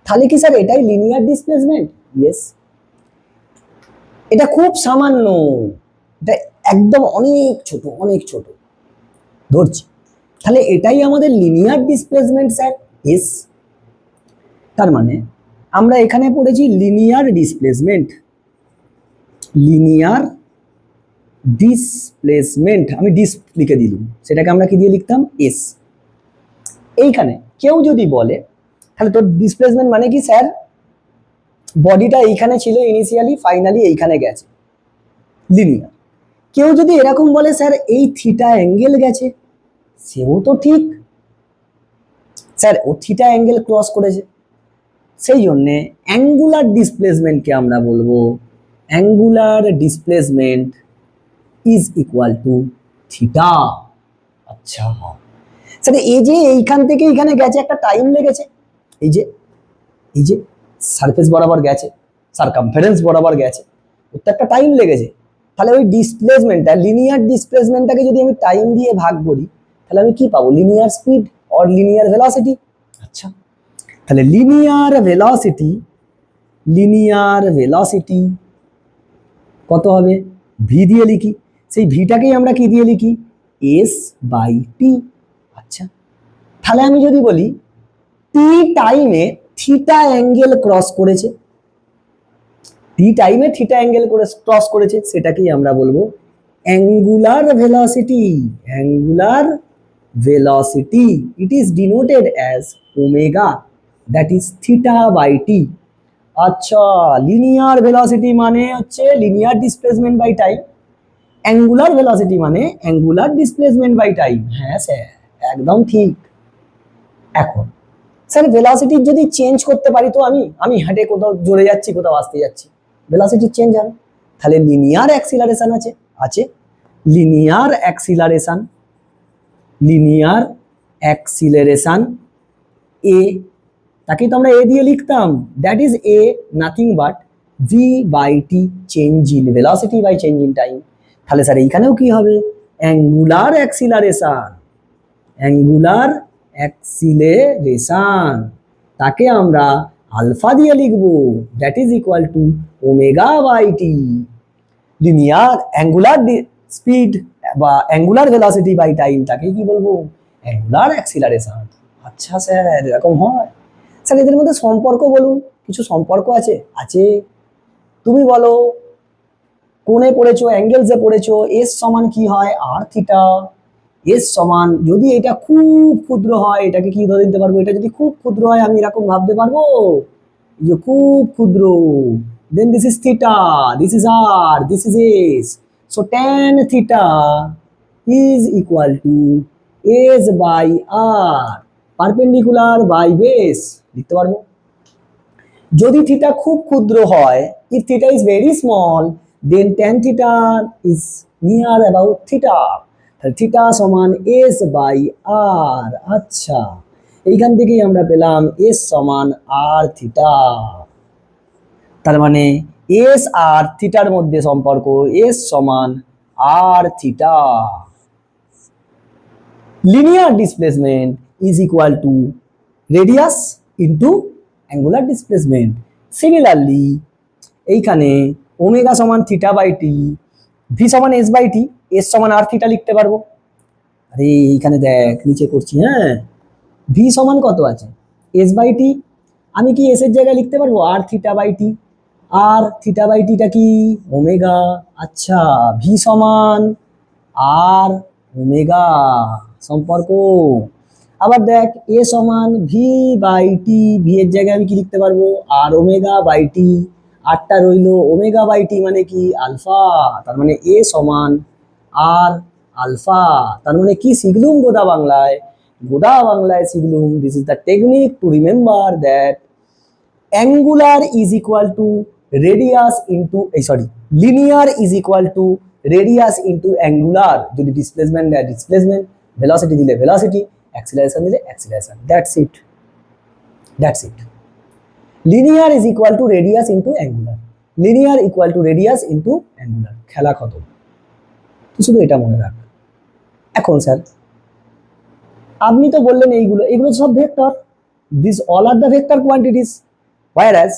তাহলে কি স্যার এটাই লিনিয়ার ডিসপ্লেসমেন্ট? ইয়েস, এটা খুব সামান্য, এটা একদম অনেক ছোট, অনেক ছোট ধরছি, তাহলে এটাই আমাদের লিনিয়ার ডিসপ্লেসমেন্ট স্যার। ইয়েস, তার মানে আমরা এখানে পড়েছি লিনিয়ার ডিসপ্লেসমেন্ট, লিনিয়ার ডিসপ্লেসমেন্ট, আমি ডিস লিখে দিলাম, সেটাকে আমরা কি দিয়ে লিখতাম? এস। এইখানে কেউ যদি বলে তাহলে তোর ডিসপ্লেসমেন্ট মানে কি স্যার? বডিটা এইখানে ছিল ইনিশিয়ালি, ফাইনালি এইখানে গেছে, লিনিয়ার। কেউ যদি এরকম বলে স্যার এই থিটা অ্যাঙ্গেল গেছে, সেও তো ঠিক স্যার, ও থিটা অ্যাঙ্গেল ক্রস করেছে, সেই জন্যে অ্যাঙ্গুলার ডিসপ্লেসমেন্টকে আমরা বলবো angular displacement is equal two theta. আচ্ছা স্যার, এই যে এইখান থেকে এইখানে গেছে একটা টাইম লেগেছে, এই যে সারফেস বরাবর গেছে, সারকামফারেন্স বরাবর গেছে, ওর তো একটা টাইম লেগেছে, তাহলে ওই ডিসপ্লেসমেন্টটা, লিনিয়ার ডিসপ্লেসমেন্টটাকে যদি আমি টাইম দিয়ে ভাগ করি তাহলে আমি কি পাবো? Linear speed or linear velocity. আচ্ছা, তাহলে লিনিয়ার ভেলোসিটি কত হবে? ভি দিয়ে লিখি, সেই ভিটাকেই আমরা কি দিয়ে লিখি? S by T. আচ্ছা, তাহলে আমি যদি বলি টি টাইমে থিটা অ্যাঙ্গেল ক্রস করেছে, টি টাইমে থিটা অ্যাঙ্গেল ক্রস করেছে, সেটাকেই আমরা বলবো angular velocity, angular velocity. It is denoted as omega, that is theta by T. আচ্ছা, লিনিয়ার ভেলোসিটি মানে হচ্ছে linear displacement by time, angular velocity মানে অ্যাঙ্গুলার ডিসপ্লেসমেন্ট বাই টাইম। হ্যাঁ স্যার, একদম ঠিক। এখন স্যার ভেলোসিটি যদি চেঞ্জ করতে পারি তো আমি হেঁটে কোথাও জোরে যাচ্ছি, কোথাও আসতে যাচ্ছি, ভেলোসিটি চেঞ্জ হবে, তাহলে লিনিয়ার অ্যাক্সিলারেশন আছে লিনিয়ার অ্যাক্সিলারেশন এ, তাকেই তো আমরা এ দিয়ে লিখতাম, that is A nothing but V by T, change in velocity by change in time. তাহলে স্যার এইখানেও কি হবে? অ্যাঙ্গুলার অ্যাক্সিলারেশন, তাকে আমরা আলফা দিয়ে লিখবো, that is equal to omega by T. Linear angular speed বা অ্যাঙ্গুলার ভেলোসিটি বাই টাইম, তাকে কি বলবো? Angular acceleration. আচ্ছা স্যার, এরকম হয় স্যার, এদের মধ্যে সম্পর্ক বলুন, কিছু সম্পর্ক আছে? তুমি বলো, কোণে পড়েছো, অ্যাঙ্গেলসে পড়েছো, এস সমান কি হয়? আর থিটা। এস সমান, যদি এটা খুব ক্ষুদ্র হয় এটাকে কি ধরে নিতে পারবো? এটা যদি খুব ক্ষুদ্র হয় আমি এরকম ভাবতে পারবো যে খুব ক্ষুদ্র, then this is theta, this is r, this is s, so tan theta is equal to s by r, perpendicular by base লিখতে পারবো। যদি থিটা খুব ক্ষুদ্র হয়, if theta is very small, then tan theta is near about theta, তাহলে theta সমান s by r। আচ্ছা, এইখান থেকেই আমরা পেলাম s সমান r থিটা, তার মানে s আর থিটার মধ্যে সম্পর্ক s সমান r theta. Linear displacement is equal to radius into angular displacement. Similarly এইখানে ওমেগা সমান থিটা বাই টি, ভি সমান এস বাই টি, এস সমান আর থিটা লিখতে পারবো। আরে এইখানে দেখ, নিচে করছি, হ্যাঁ, ভি সমান কত আছে? এস বাই টি, আমি কি এস এর জায়গায় লিখতে পারবো আর থিটা বাই টি, আর থিটা বাই টিটা কি? ওমেগা। আচ্ছা, ভি সমান আর ওমেগা সম্পর্ক। আবার দেখ এ সমান ভি বাই টি, ভি এর জায়গায় আমি কি লিখতে পারবো আর ওমেগা বাই টি, আরটা রইলো ওমেগা বাই টি মানে কি আলফা, তার মানে এ সমান আর আলফা, তার মানে কি শিখলুম গোদা বাংলায় শিখলুম this is the technique to remember that angular is equal to radius into sorry linear is equal to radius into angular. যদি ডিসপ্লেসমেন্ট দেয় ডিসপ্লেসমেন্ট, ভেলোসিটি দিলে ভেলোসিটি, অ্যাক্সিলারেশন দিলে acceleration, that's it. Linear is equal to radius into angular, linear equal to radius into angular, খেলা খতম। তুই শুধু এটা মনে রাখ। এখন স্যার আপনি তো বললেন এগুলো সব vector, this all are the vector quantities, whereas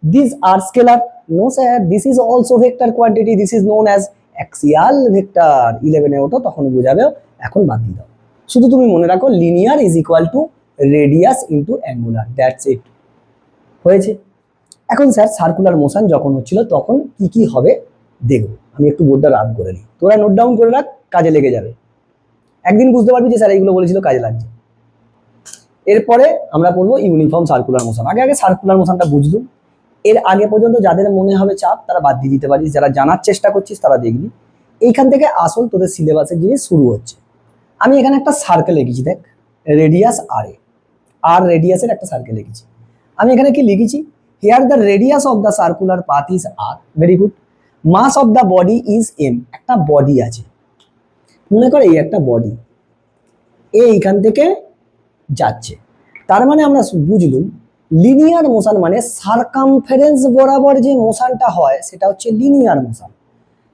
these are scalar. No sir, this is also vector quantity, this is known as axial vector। 11 এ ওঠো তখন বুঝাবে, এখন বাদ দিয়ে দাও। শুধু তুমি মনে রাখো linear is equal to radius into angular, that's it. হয়েছে। এখন স্যার সার্কুলার মোশন যখন হচ্ছিল তখন কি কি হবে দেখবো। আমি একটু বোর্ডটা রান করে নিই, তোরা নোট ডাউন করে রাখ, কাজে লেগে যাবে। একদিন বুঝতে পারবি যে স্যার এইগুলো বলেছিল, কাজে লাগছে। এরপরে আমরা পড়বো ইউনিফর্ম সার্কুলার মোশন। আগে সার্কুলার মোশনটা বুঝলুম। এর আগে পর্যন্ত যাদের মনে হবে চাপ তারা বাদ দিয়ে দিতে পারিস, যারা জানার চেষ্টা করছিস তারা দেখবি। এইখান থেকে আসল তোদের সিলেবাসের জিনিস শুরু হচ্ছে। আমি এখানে একটা সার্কেল লিখেছি, দেখ রেডিয়াস আর রেডিয়াসের একটা সার্কেল লিখেছি। আমি এখানে কি লিখেছি, here the radius of the circular path is R, very good. Mass of the body is M, একটা বডি আছে, মনে করে এই একটা বডি এইখান থেকে যাচ্ছে। তার মানে আমরা বুঝলুম লিনিয়ার মোশন মানে সারকামফারেন্স বরাবর যে মোশনটা হয় সেটা হচ্ছে লিনিয়ার মোশন।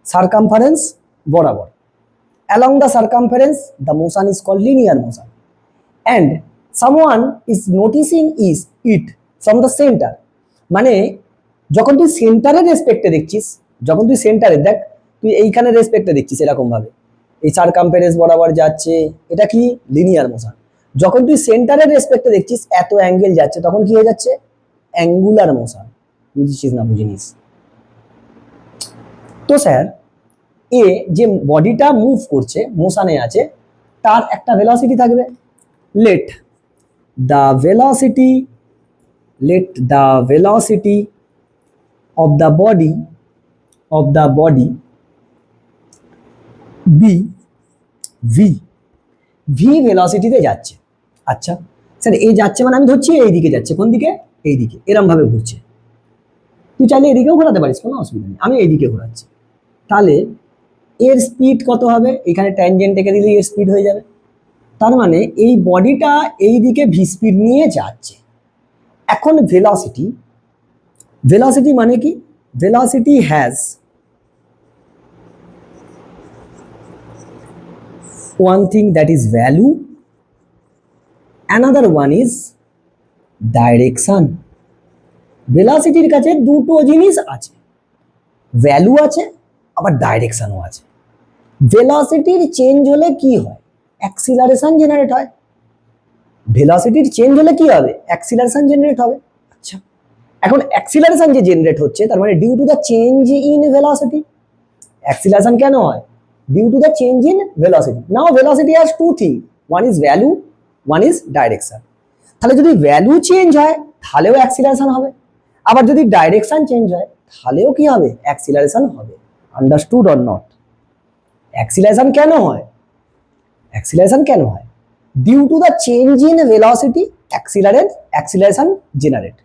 সারকামফারেন্স বরাবর, along the circumference the motion is called linear motion, and someone is noticing is it from the center। মানে যখন তুই সেন্টারের রেসপেক্টে দেখছিস, যখন তুই সেন্টারে দেখ, তুই এইখানে রেসপেক্টে দেখছিস এরকম ভাবে এই সারকামফারেন্স বরাবর যাচ্ছে, এটা কি লিনিয়ার মোশন। যখন তুই সেন্টারের রেসপেক্টে দেখছিস এত অ্যাঙ্গেল যাচ্ছে, তখন কি হয়ে যাচ্ছে অ্যাঙ্গুলার মোশন। বুঝছিস না বুঝিনিস? তো স্যার এ যে বডিটা মুভ করছে মোশনে আছে তার একটা ভেলোসিটি থাকবে। Let the velocity of the body be V ভেলোসিটিতে যাচ্ছে। আচ্ছা স্যার এই যাচ্ছে মানে আমি ধরছি এই দিকে যাচ্ছে, কোন দিকে? এই দিকে, এরম ভাবে ঘুরছে। তুই চাইলে এদিকেও ঘোরাতে পারিস, কোনো অসুবিধা নেই, আমি এইদিকে ঘোরাচ্ছি। তাহলে এর স্পিড কত হবে? এখানে ট্যানজেন্ট এঁকে দিলেই এর স্পিড হয়ে যাবে। তার মানে এই বডিটা এই দিকে ভি স্পিড নিয়ে যাচ্ছে। এখন ভেলোসিটি মানে কি? Velocity has one thing that is value, another one is direction। ভেলোসিটির কাছে দুটো জিনিস আছে, ভ্যালু আছে আবার ডাইরেকশনও আছে। ভেলোসিটির চেঞ্জ হলে কি হয়? অ্যাক্সিলারেশন জেনারেট হয়। ভেলোসিটির চেঞ্জ হলে কি হবে? অ্যাক্সিলারেশন জেনারেট হবে। আচ্ছা এখন অ্যাক্সিলারেশন যে জেনারেট হচ্ছে তার মানে due to the change in velocity. Acceleration কেন হয়? Due to the change in velocity. Now velocity has two thing, one is value, one is direction. তাহলে যদি ভ্যালু চেঞ্জ হয় তাহলেও অ্যাক্সিলারেশন হবে, আবার যদি ডাইরেকশন চেঞ্জ হয় তাহলেও কি হবে? অ্যাক্সিলারেশন হবে। Understood or not? অ্যাক্সিলারেশন কেন হয়? Due to the change in velocity acceleration generate.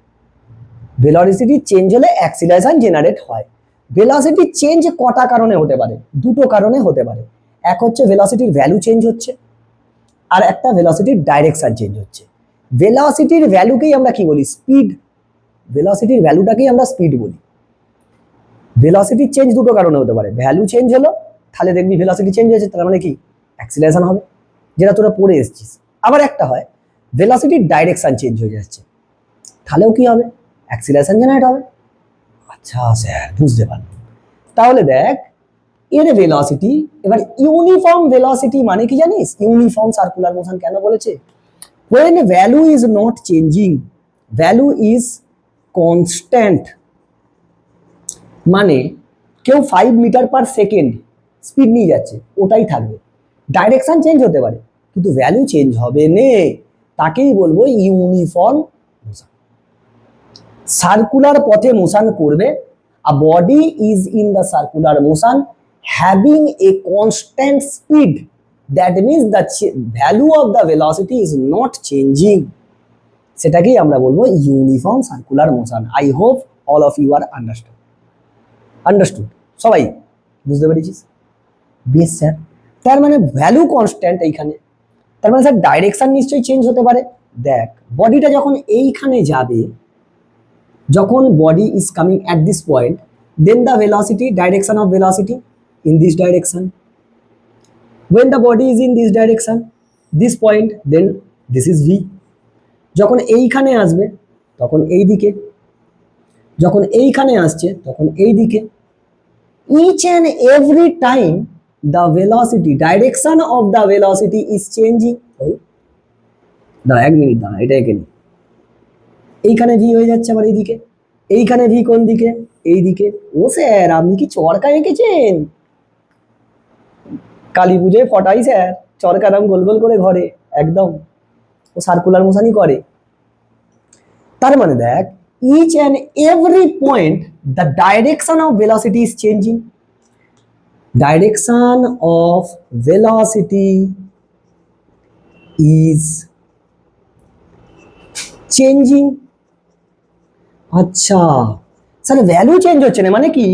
Velocity change হলে অ্যাক্সিলারেশন জেনারেট হয়। ভেলোসিটি চেঞ্জ কটা কারণে হতে পারে? দুটো কারণে হতে পারে। এক হচ্ছে ভেলোসিটির ভ্যালু চেঞ্জ হচ্ছে, আর একটা ভেলোসিটির ডাইরেকশন চেঞ্জ হচ্ছে। ভেলোসিটির ভ্যালুকেই আমরা কি বলি? স্পিড। ভেলোসিটির ভ্যালুটাকেই আমরা স্পিড বলি। ভেলোসিটির চেঞ্জ দুটো কারণে হতে পারে, ভ্যালু চেঞ্জ হলো তাহলে দেখবি ভেলোসিটি চেঞ্জ হয়েছে, তার মানে কি? অ্যাক্সিলারেশন হবে, যেটা তোরা পড়ে এসেছিস। আবার একটা হয় ভেলোসিটির ডাইরেকশন চেঞ্জ হয়ে যাচ্ছে, তাহলেও কি হবে? অ্যাক্সিলারেশন জেনারেট হবে। আচ্ছা স্যার বুঝতে পারলাম। তাহলে দেখ এর ভেলোসিটি, এবার ইউনিফর্ম ভেলোসিটি মানে কি জানিস? ইউনিফর্ম সার্কুলার মোশন কেন বলেছে? when value is not changing, value is constant। মানে কেউ 5 মিটার পার সেকেন্ড স্পিড নিয়ে যাচ্ছে ওটাই থাকবে, ডাইরেকশন চেঞ্জ হতে পারে কিন্তু ভ্যালু চেঞ্জ হবে না, তাকেই বলবো ইউনিফর্ম মোশন। সার্কুলার পথে মোশন করবে, a body is in the circular motion having a constant speed, that means the value of the velocity is not changing, সেটাকেই আমরা বলবো uniform circular motion. I hope all of you are understood, সবাই বুঝতে পেরেছিস? বেশ sir, তার মানে value constant এইখানে, তার মানে স্যার ডাইরেকশন নিশ্চয়ই চেঞ্জ হতে পারে। দেখ বডিটা যখন এইখানে যাবে, যখন body is coming at this point, then the velocity, direction of velocity in this direction. When the body is in this direction, this point, then this is v. যখন এইখানে আসবে তখন এই দিকে, যখন এইখানে আসছে তখন এই দিকে। each and every time the velocity, direction of the velocity is changing. দাঁড়া এক মিনিট, দাঁড়া এটা এঁকে নি। এইখানে ভি হয়ে যাচ্ছে আবার এইদিকে, এইখানে ভি কোন দিকে? এই দিকে। ও স্যার আপনি কি চরকা এঁকেছেন? কালী পুজোয় ফটাই স্যার চরকারাম গোল গোল করে ঘরে, একদম ও সার্কুলার মোশনই করে। তার মানে দেখ each and every point the direction of velocity is changing, direction of velocity is changing। আচ্ছা স্যার ভ্যালু চেঞ্জ হচ্ছে না মানে কি?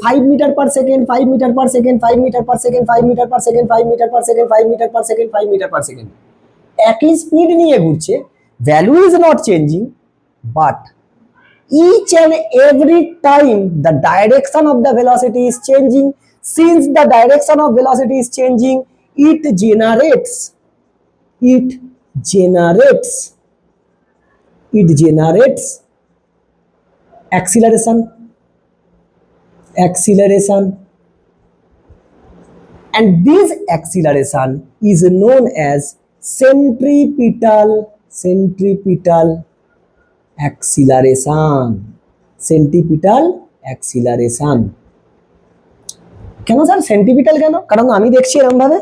5 metre per second, 5 metre per second, 5 metre per second, 5 metre per second, 5 metre per second, 5 metre per second, 5 metre per second, একই speed নিয়ে ঘুরছে, value is not changing, but each and every time the direction of the velocity is changing, since the direction of velocity is changing, it generates acceleration, and this acceleration is known as centripetal acceleration। কেন sir centripetal কেন? কারণ আমি দেখছি এরকম ভাবে,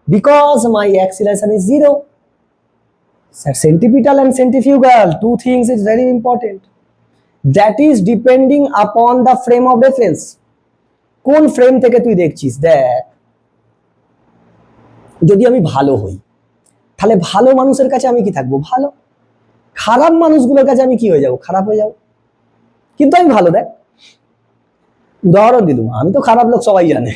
because my acceleration is zero. Sir centripetal and centrifugal two things is very important, that is depending upon the frame of reference. কোন frame থেকে তুই দেখছিস? দেখ যদি আমি ভালো হই তাহলে ভালো মানুষের কাছে আমি কি থাকবো? ভালো। খারাপ মানুষগুলোর কাছে আমি কি হয়ে যাবো? খারাপ হয়ে যাবো। কিন্তু আমি ভালো, দেখ উদাহরণ দিলুম, আমি তো খারাপ লোক সবাই জানে,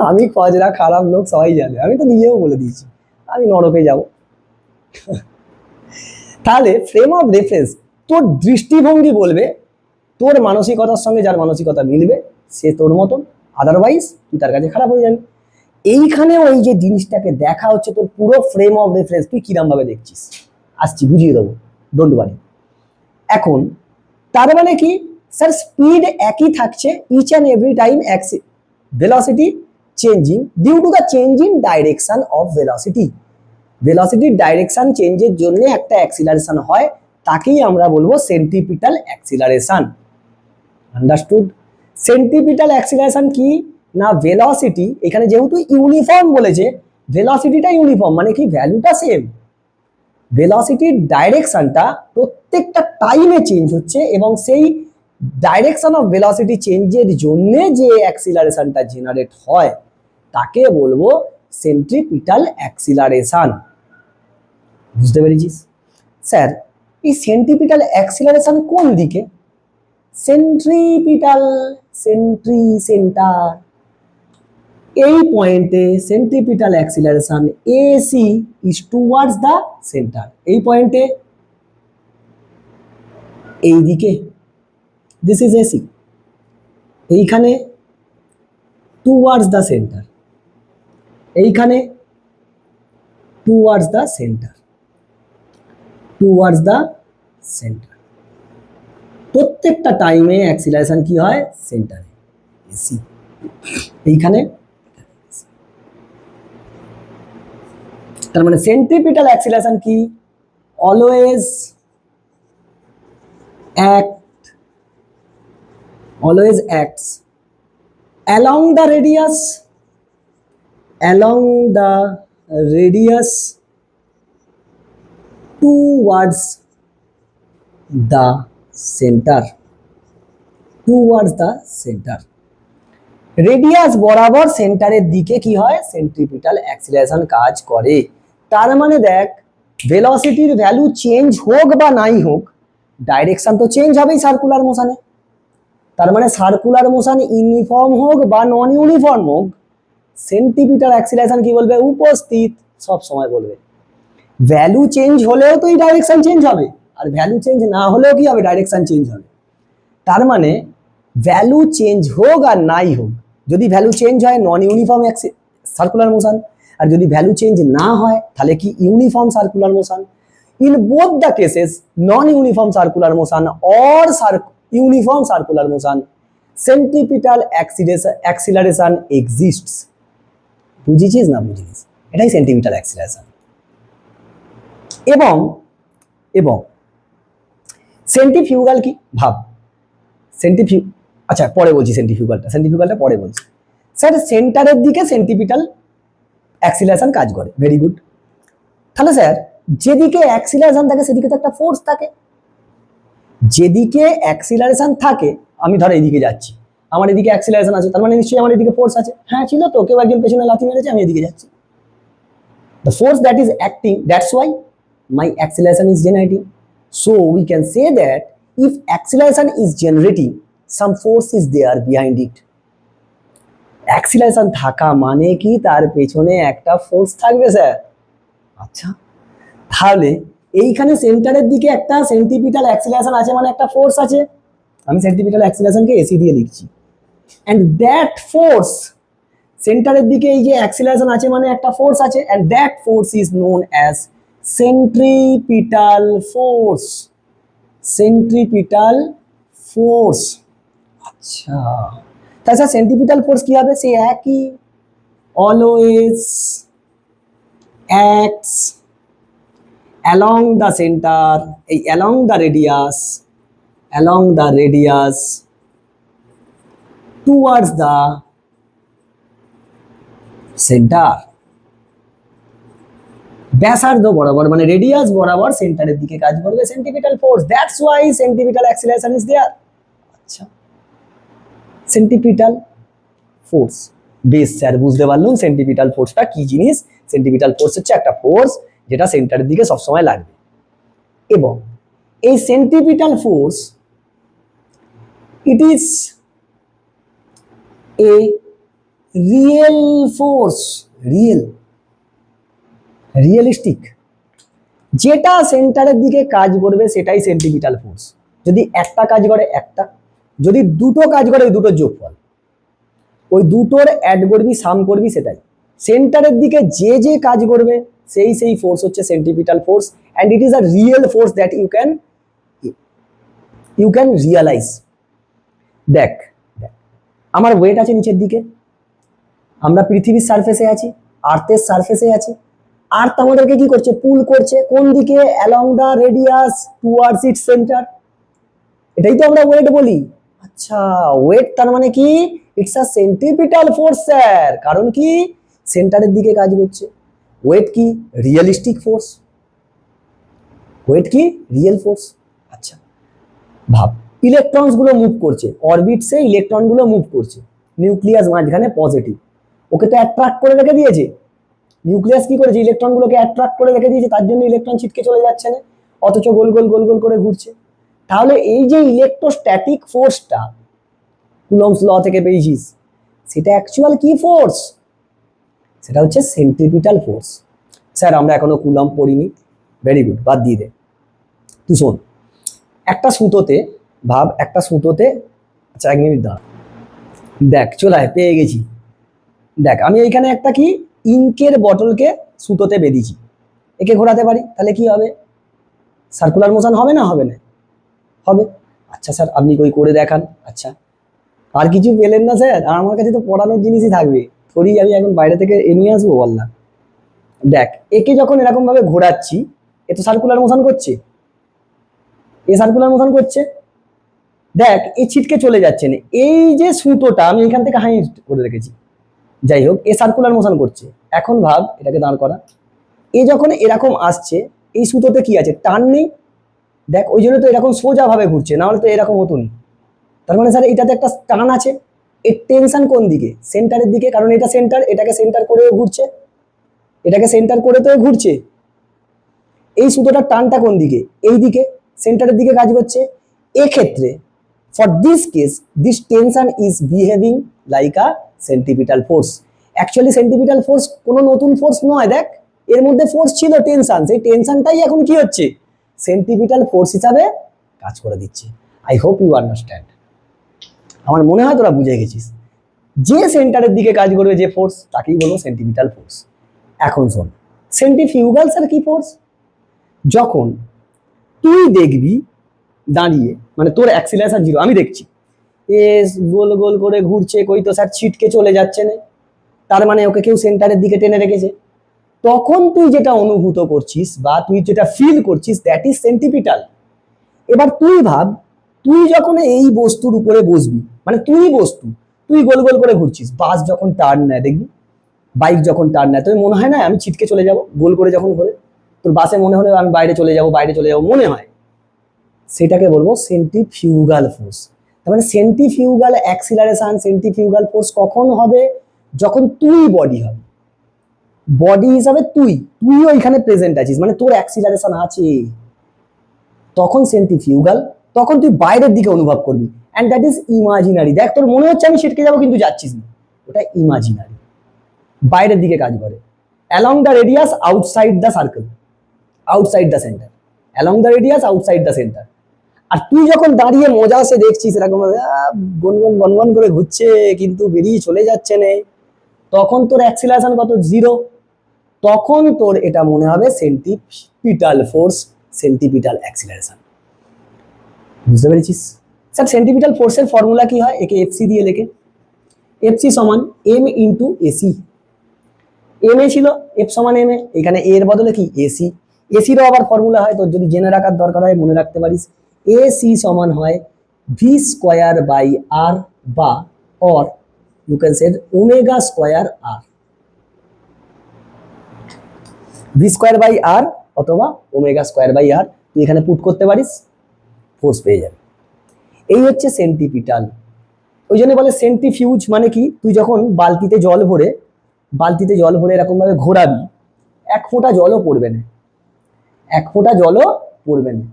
আমি কজরা খারাপ লোক সবাই জানে, আমি তো নিজেও বলে দিয়েছি আমি নরকে যাব। তাহলে ফ্রেম অফ রেফারেন্স, তোর দৃষ্টিভঙ্গি বলবে, তোর মানসিকতার সঙ্গে যার মানসিকতা মিলবে সে তোর মতন, আদারওয়াইজ তুই তার কাছে খারাপ হয়ে যাবি। এইখানে ওই যে জিনিসটাকে দেখা হচ্ছে তোর পুরো ফ্রেম অফ রেফারেন্স, তুই কিরম ভাবে দেখছিস, আসছি বুঝিয়ে দেবো, ডোন্ট ওয়ারি। এখন তার মানে কি স্যার স্পিড একই থাকছে, each and every time velocity changing due to the change in direction of velocity. ভেলোসিটির ডাইরেকশন চেঞ্জের জন্য একটা অ্যাক্সিলারেশন হয়, তাকেই আমরা বলবো centripetal acceleration. Understood? Centripetal acceleration কি না, ভেলোসিটি এখানে যেহেতু ইউনিফর্ম বলেছে, ভেলোসিটিটা ইউনিফর্ম মানে কি ভ্যালুটা সেম, ভেলোসিটির ডাইরেকশনটা প্রত্যেকটা টাইমে চেঞ্জ হচ্ছে এবং সেই ডাইরেকশন অফ ভেলোসিটি চেঞ্জের জন্য যে অ্যাক্সিলারেশনটা জেনারেট হয় তাকে বলবো সেন্ট্রিপিটাল অ্যাক্সিলারেশন। বুঝতে পেরেছিস? স্যার এই সেন্ট্রিপিটাল অ্যাক্সিলারেশন কোন দিকে? সেন্ট্রিপিটাল, সেন্টার, এই পয়েন্টে centripetal acceleration AC is towards the centre. এই পয়েন্টে এই দিকে দিস ইজ এসি, এইখানে টুয়ার্ডস দ্য সেন্টার, এইখানে টুয়ার্ডস দ্য সেন্টার, প্রত্যেকটা টাইমে অ্যাক্সিলারেশন কি হয়? সেন্টারে এসি, এইখানে। তার মানে সেন্ট্রিপিটাল অ্যাক্সিলারেশন কি? Always acts along the radius, along the radius towards the center, towards the center, radius বরাবর সেন্টারের দিকে কি হয়, সেন্ট্রিপিটাল অ্যাক্সিলারেশন কাজ করে। তার মানে দেখ, ভেলোসিটির ভ্যালু চেঞ্জ হোক বা নাই হোক, ডাইরেকশন তো চেঞ্জ হবেই সার্কুলার মোশনে। তার মানে সার্কুলার মোশন ইউনিফর্ম হোক বা নন ইউনিফর্ম হোক, সেন্ট্রিপিটাল অ্যাক্সিলারেশন কি বলবে, উপস্থিত সব সময় বলবে। ভ্যালু চেঞ্জ হলেও তো এই ডাইরেকশন চেঞ্জ হবে, আর ভ্যালু চেঞ্জ না হলেও কি হবে, ডাইরেকশন চেঞ্জ হবে। তার মানে ভ্যালু চেঞ্জ হোক আর নাই হোক, যদি ভ্যালু চেঞ্জ হয় নন ইউনিফর্ম সার্কুলার মোশন, আর যদি ভ্যালু চেঞ্জ না হয় তাহলে কি uniform circular motion. In both the cases, non uniform circular motion or uniform circular motion, centripetal acceleration exists. বুঝেছিস না বুঝিস, এটাই সেন্ট্রিপিটাল অ্যাক্সিলারেশন। এবং এবং সেন্ট্রিফিউগাল কি ভাব, আচ্ছা পরে বলছি, সেন্ট্রিফিউগালটা পরে বলছি। স্যার সেন্টারের দিকে সেন্ট্রিপিটাল অ্যাক্সিলারেশন কাজ করে, ভেরি গুড। তাহলে স্যার যেদিকে অ্যাক্সিলারেশন থাকে সেদিকে তো একটা ফোর্স থাকে, যেদিকে অ্যাক্সিলারেশন থাকে, আমি ধর এইদিকে যাচ্ছি, আমার এদিকে অ্যাক্সিলারেশন আছে, তার মানে নিশ্চয়ই আমার এদিকে ফোর্স আছে। হ্যাঁ ছিল তো, কেউ একজন পেছনে লাথি মেরেছে, আমি এদিকে যাচ্ছি। The force that is acting, that's why my acceleration is generating. So we can say that if acceleration is generating, some force is there behind it. Acceleration থাকা মানে কি তার পেছনে একটা ফোর্স থাকবে স্যার। আচ্ছা, তাহলে এইখানে সেন্টারের দিকে একটা সেন্ট্রিপিটাল অ্যাক্সিলারেশন আছে মানে একটা ফোর্স আছে। আমি সেন্ট্রিপিটাল অ্যাক্সিলারেশনকে এসি দিয়ে লিখছি, এন্ড দ্যাট ফোর্স, সেন্টারের দিকে এই যে অ্যাক্সিলারেশন আছে মানে একটা ফোর্স আছে, and that force is known as centripetal force, centripetal force. আচ্ছা, তাছাড়া সেন্ট্রিপিটাল ফোর্স কি হবে, সে একই, always acts along the center, এই along the radius towards the center, ব্যাসার্ধ বরাবর মানে রেডিয়াস বরাবর সেন্টারের দিকে কাজ করবে centripetal force, that's why centripetal acceleration is there. আচ্ছা, সেন্ট্রিপিটাল ফোর্স, বেশ স্যার বুঝতে পারলুম সেন্ট্রিপিটাল ফোর্সটা কি জিনিস। সেন্ট্রিপিটাল ফোর্স হচ্ছে একটা ফোর্স যেটা সেন্টারের দিকে সবসময় লাগবে, এবং এই centripetal force it is a real force, realistic, যেটা সেন্টারের দিকে কাজ করবে সেটাই সেন্ট্রিপিটাল ফোর্স। যদি একটা কাজ করে একটা, যদি দুটো কাজ করে ওই দুটোর যোগফল, ওই দুটোর অ্যাড করবি সাম করবি, সেটাই সেন্টারের দিকে যে যে কাজ করবে সেই ফোর্স হচ্ছে centripetal force, and it is a real force that you can realise. দেখ আমার ওয়েট আছে নিচের দিকে, আমরা পৃথিবীর সারফেসে আছি, আর্থের সারফেসে আছি, আর্থ আমাদেরকে কি করছে, পুল করছে কোন দিকে, along the radius towards it's centre, এটাই তো আমরা ওয়েট বলি। আচ্ছা, ওয়েট তার মানে কি, it's a centripetal force sir, কারণ কি সেন্টারের দিকে কাজ করছে। ওয়েট কি, রিয়েলিস্টিক ফোর্স, ওয়েট কি, রিয়েল ফোর্স। আচ্ছা ভাব, ইলেকট্রনস গুলো মুভ করছে, অরবিটসে ইলেকট্রন গুলো মুভ করছে, নিউক্লিয়াস মাঝখানে পজিটিভ, ওকে তো অ্যাট্রাক্ট করে রেখে দিয়েছে। নিউক্লিয়াস কি করেছে, ইলেকট্রন গুলোকে অ্যাট্রাক্ট করে রেখে দিয়েছে, তার জন্য ইলেকট্রন ছিটকে চলে যাচ্ছে না, অথচ গোল গোল গোল গোল করে ঘুরছে। তাহলে এই যে ইলেকট্রোস্ট্যাটিক ফোর্সটা কুলম্বস ল থেকে পেয়েছিস, সেটা অ্যাকচুয়াল কি ফোর্স, সেটা হচ্ছে সেন্ট্রিপিটাল ফোর্স। স্যার আমরা এখনো কুলম্ব পড়িনি, ভেরি গুড, বাদ দিয়ে দে। তুই শোন, একটা সুতোতে ভাব, একটা সুতোতে, আচ্ছা 1 মিনিট দাঁড়া, দেখ চলে আয়, পেয়ে গেছি। দেখ আমি এইখানে একটা কি ইঙ্কের বটলকে সুতোতে বেঁধেছি, একে ঘোরাতে পারি, তাহলে কি হবে, সার্কুলার মোশন হবে না, হবে না, হবে। আচ্ছা স্যার আপনি কই করে দেখান। আচ্ছা, আর কিছু পেলেন না স্যার, আর আমার কাছে তো পড়ানোর জিনিসই থাকবে, থোড়ি আমি এখন বাইরে থেকে এ নিয়ে আসবো, বল না। দেখ একে যখন এরকম ভাবে ঘোরাচ্ছি, এ তো সার্কুলার মোশন করছে, এ সার্কুলার মোশন করছে, দেখ এই ছিটকে চলে যাচ্ছে না, এই যে সুতোটা আমি এখান থেকে হাই করে রেখেছি, যাই হোক এ সার্কুলার মোশন করছে। এখন ভাব এটাকে দাঁড় করা, এ যখন এরকম আসছে এই সুতোতে কি আছে, টান নেই, দেখ ওই জন্য তো এরকম সোজা ভাবে ঘুরছে, না হলে তো এরকম হতো না। তার মানে স্যার এটাতে একটা টান আছে, এর টেনশন কোন দিকে, সেন্টারের দিকে, কারণ এটা সেন্টার, এটাকে সেন্টার করে ঘুরছে, এটাকে সেন্টার করে তো ঘুরছে। এই সুতোটার টানটা কোন দিকে, এই দিকে, সেন্টারের দিকে কাজ করছে। এক্ষেত্রে for this case this tension is behaving like a centripetal force. Actually centripetal force কোনো নতুন ফোর্স নয়, দেখ এর মধ্যে ফোর্স ছিল টেনশন, সেই টেনশনটাই এখন কি হচ্ছে, সেন্টিপিটাল ফোর্স হিসাবে কাজ করে দিচ্ছে। I hope you understand. আমার মনে হয় তোরা বুঝে গেছিস, যে সেন্টারের দিকে কাজ করবে যে ফোর্স তাকেই বলবো সেন্টিপিটাল ফোর্স। এখন শোন, সেন্ট্রিফিউগাল স্যার কি ফোর্স, যখন তুই দেখবি দাঁড়িয়ে, মানে তোর অ্যাক্সিলারেশন জিরো, আমি দেখছি এস গোল গোল করে ঘুরছে, কই তো স্যার ছিটকে চলে যাচ্ছে না, তার মানে ওকে কেউ সেন্টারের দিকে টেনে রেখেছে। তখন তুই যেটা অনুভূত করছিস বা তুই যেটা ফিল করছিস দ্যাট ইজ সেন্টিপিটাল। এবার তুই ভাব, তুই যখন এই বস্তুর উপরে বসবি, মানে তুই বস্তু, তুই গোল গোল করে ঘুরছিস, বাস যখন টার্ন নেয় দেখবি, বাইক যখন টার্ন নেয় তোর মনে হয় না আমি ছিটকে চলে যাব, গোল করে যখন ঘোরে তোর বাসে মনে হলে আমি বাইরে চলে যাব, বাইরে চলে যাব মনে হয়, সেটাকে বলবো সেন্ট্রিফিউগাল ফোর্স। তার মানে সেন্ট্রিফিউগাল অ্যাক্সিলারেশন, সেন্ট্রিফিউগাল ফোর্স কখন হবে, যখন তুই বডি হবে, বডি হিসাবে তুইও এখানে প্রেজেন্ট আছিস, মানে তোর অ্যাক্সিলারেশন আছে, তখন সেন্ট্রিফিউগাল, তখন তুই বাইরের দিকে অনুভব করবি, অ্যান্ড দ্যাট ইজ ইমাজিনারি। দেখ তোর মনে হচ্ছে আমি ছিটকে যাবো কিন্তু যাচ্ছিস না, ওটা ইমাজিনারি, বাইরের দিকে কাজ করে। Along the radius outside the circle, outside the centre, along the radius outside the centre. আর তুই যখন দাঁড়িয়ে মজা সে দেখছিস এরকম গনগন বনবন করে ঘুরছে কিন্তু বেরিয়ে চলে যাচ্ছে না, তখন তোর অ্যাক্সিলারেশন কত, জিরো, তখন তোর এটা মনে হবে সেন্টিপিটাল ফোর্স, সেন্টিপিটাল অ্যাক্সিলারেশন। বুঝতে পেরেছিস? স্যার সেন্টিপিটাল ফোর্সের ফর্মুলা কি হয়, একে এফসি দিয়ে লেখে, এফসি সমান M into AC. M A ছিল, এফ সমান এম এ, এখানে এর বদলে কি এসি। এসিরও আবার ফর্মুলা হয়, তোর যদি জেনে রাখার দরকার হয় মনে রাখতে পারিস, এসি সমান হয় ভি স্কোয়ার বাই আর, বা or you can say omega square R, V square by R অথবা ওমেগা স্কোয়ার বাই আর, তুই এখানে পুট করতে পারিস, ফোর্স পেয়ে যাবে। এই হচ্ছে সেন্টিপিটাল। ওই জন্য বলে সেন্ট্রিফিউজ, মানে কি, তুই যখন বালতিতে জল ভরে, বালতিতে জল ভরে এরকম ভাবে ঘোরাবি, এক ফোঁটা জলও পড়বে না, এক ফোঁটা জলও পড়বে না,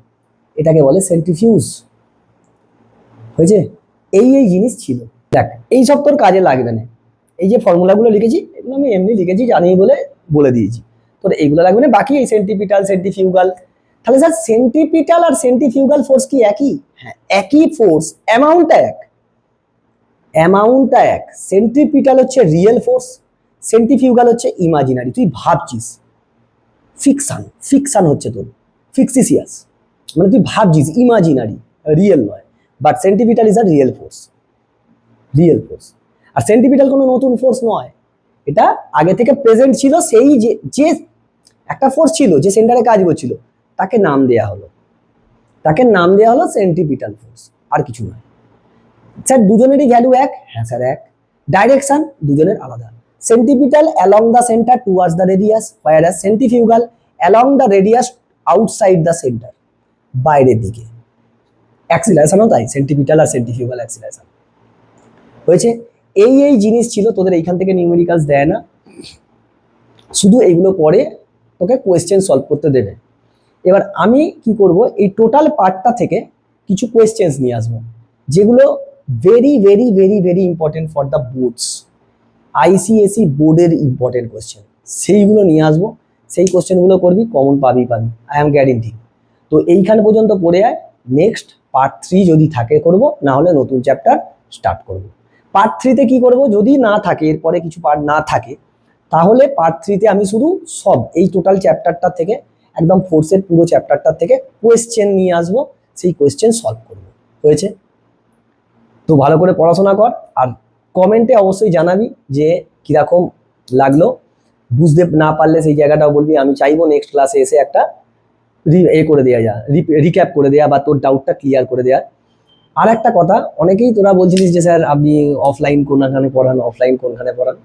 এটাকে বলে সেন্ট্রিফিউজ। হয়েছে? এই জিনিস ছিল। দেখ এইসব তোর কাজে লাগবে না, এই যে ফর্মুলাগুলো লিখেছি এগুলো আমি এমনি লিখেছি জানি বলে দিয়েছি, তোর এইগুলো লাগবে না। বাকি এই সেন্ট্রিপিটাল, সেন্ট্রিফিউগাল, তাহলে স্যার সেন্ট্রিপিটাল আর সেন্ট্রিফিউগাল ফোর্স কি একই? হ্যাঁ একই ফোর্স, অ্যামাউন্টটা এক, অ্যামাউন্টটা এক। সেন্ট্রিপিটাল হচ্ছে রিয়েল ফোর্স, সেন্ট্রিফিউগাল হচ্ছে ইমাজিনারি। তুই ভাবছিস ফিকশন, ফিকশন হচ্ছে তোর ফিক্সিসিয়াস, মানে তুই ভাবছিস ইমাজিনারি, রিয়েল নয়। But centripetal is a real force, real force. আর সেন্ট্রিপিটাল কোনো নতুন ফোর্স নয়, এটা আগে থেকে প্রেজেন্ট ছিল, সেই যে একটা ফোর্স ছিল যে সেন্টারে কাজ করছিল তাকে নাম দেয়া হলো, তাকে নাম দেয়া হলো সেন্ট্রিপিটাল ফোর্স, আর কিছু নয়। স্যার দুজনেরই ভ্যালু এক, হ্যাঁ স্যার এক। ডাইরেকশন দুজনের আলাদা, centripetal along the centre towards the radius, whereas centrifugal along the radius outside the centre, বাইরের দিকে। অ্যাক্সিলারেশনও তাই, সেন্ট্রিপিটাল আর সেন্ট্রিফিউগাল অ্যাক্সিলারেশন। হয়েছে? এই জিনিস ছিল, তোদের এইখান থেকে নিউমেরিক্যালস দেয় না, শুধু এইগুলো পরে তোকে কোয়েশ্চেন সলভ করতে দেবে। এবার আমি কি করব, এই টোটাল পার্টটা থেকে কিছু কোয়েশ্চেন্স নিয়ে আসবো যেগুলো very very very very important for the boards, ICAC বোর্ডের ইম্পর্টেন্ট কোয়েশ্চেন, সেইগুলো নিয়ে আসবো। সেই কোয়েশ্চেনগুলো করবি, কমন পাবি, আই অ্যাম গ্যারেন্টি। তো এইখান পর্যন্ত পড়ে আয়, নেক্সট পার্ট 3 যদি থাকে করব, না হলে নতুন চ্যাপ্টার স্টার্ট করব। পার্ট 3-তে কি করব, যদি না থাকে এরপরে কিছু পার্ট না থাকে, তাহলে পার্ট 3-তে আমি শুধু সব এই টোটাল চ্যাপ্টারটা থেকে, একদম ফোর্সের পুরো চ্যাপ্টারটা থেকে কোয়েশ্চেন নিয়ে আসবো, সেই কোয়েশ্চেন সলভ করব। হয়েছে? তো ভালো করে পড়াশোনা কর, আর কমেন্টে অবশ্যই জানাবি যে কিরকম লাগলো, বুঝতে না পারলে সেই জায়গাটাও বলবি। আমি চাইবো নেক্সট ক্লাসে এসে একটা করে দেওয়া রিক্যাপ করে দেওয়া বা তোর ডাউটটা ক্লিয়ার করে দেওয়া। আর একটা কথা, অনেকেই তোরা বলছিলিস যে স্যার আপনি অফলাইন কোনখানে পড়ান, অফলাইন কোনখানে পড়ান।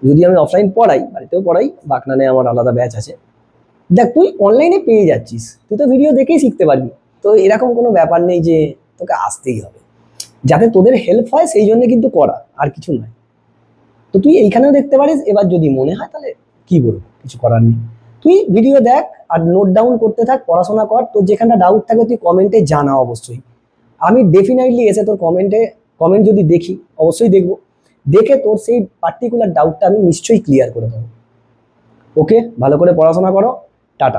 যদি আমি অফলাইন পড়াই, বাড়িতেও পড়াই, বাগনানে আমার আলাদা ব্যাচ আছে। দেখ, তুই অনলাইনে পেয়ে যাচ্ছিস, তুই তো ভিডিও দেখেই শিখতে পারবি। তো এরকম কোনো ব্যাপার নেই যে তোকে আসতেই হবে। যাতে তোদের হেল্প হয় সেই জন্য কিন্তু করা, আর কিছু নয়। তো তুই এইখানেও দেখতে পারিস, এবার যদি মনে হয় তাহলে কি বলবো, কিছু করার নেই। তুই ভিডিও দেখ আর নোট ডাউন করতে থাক, পড়াশোনা কর। তোর যেখানটা ডাউট থাকে তুই কমেন্টে জানা অবশ্যই। আমি ডেফিনেটলি এসে তোর কমেন্ট যদি দেখি, অবশ্যই দেখবো। দেখে তোর সেই পার্টিকুলার ডাউটটা আমি নিশ্চয়ই ক্লিয়ার করে দেবো। ওকে, ভালো করে পড়াশোনা করো। টাটা।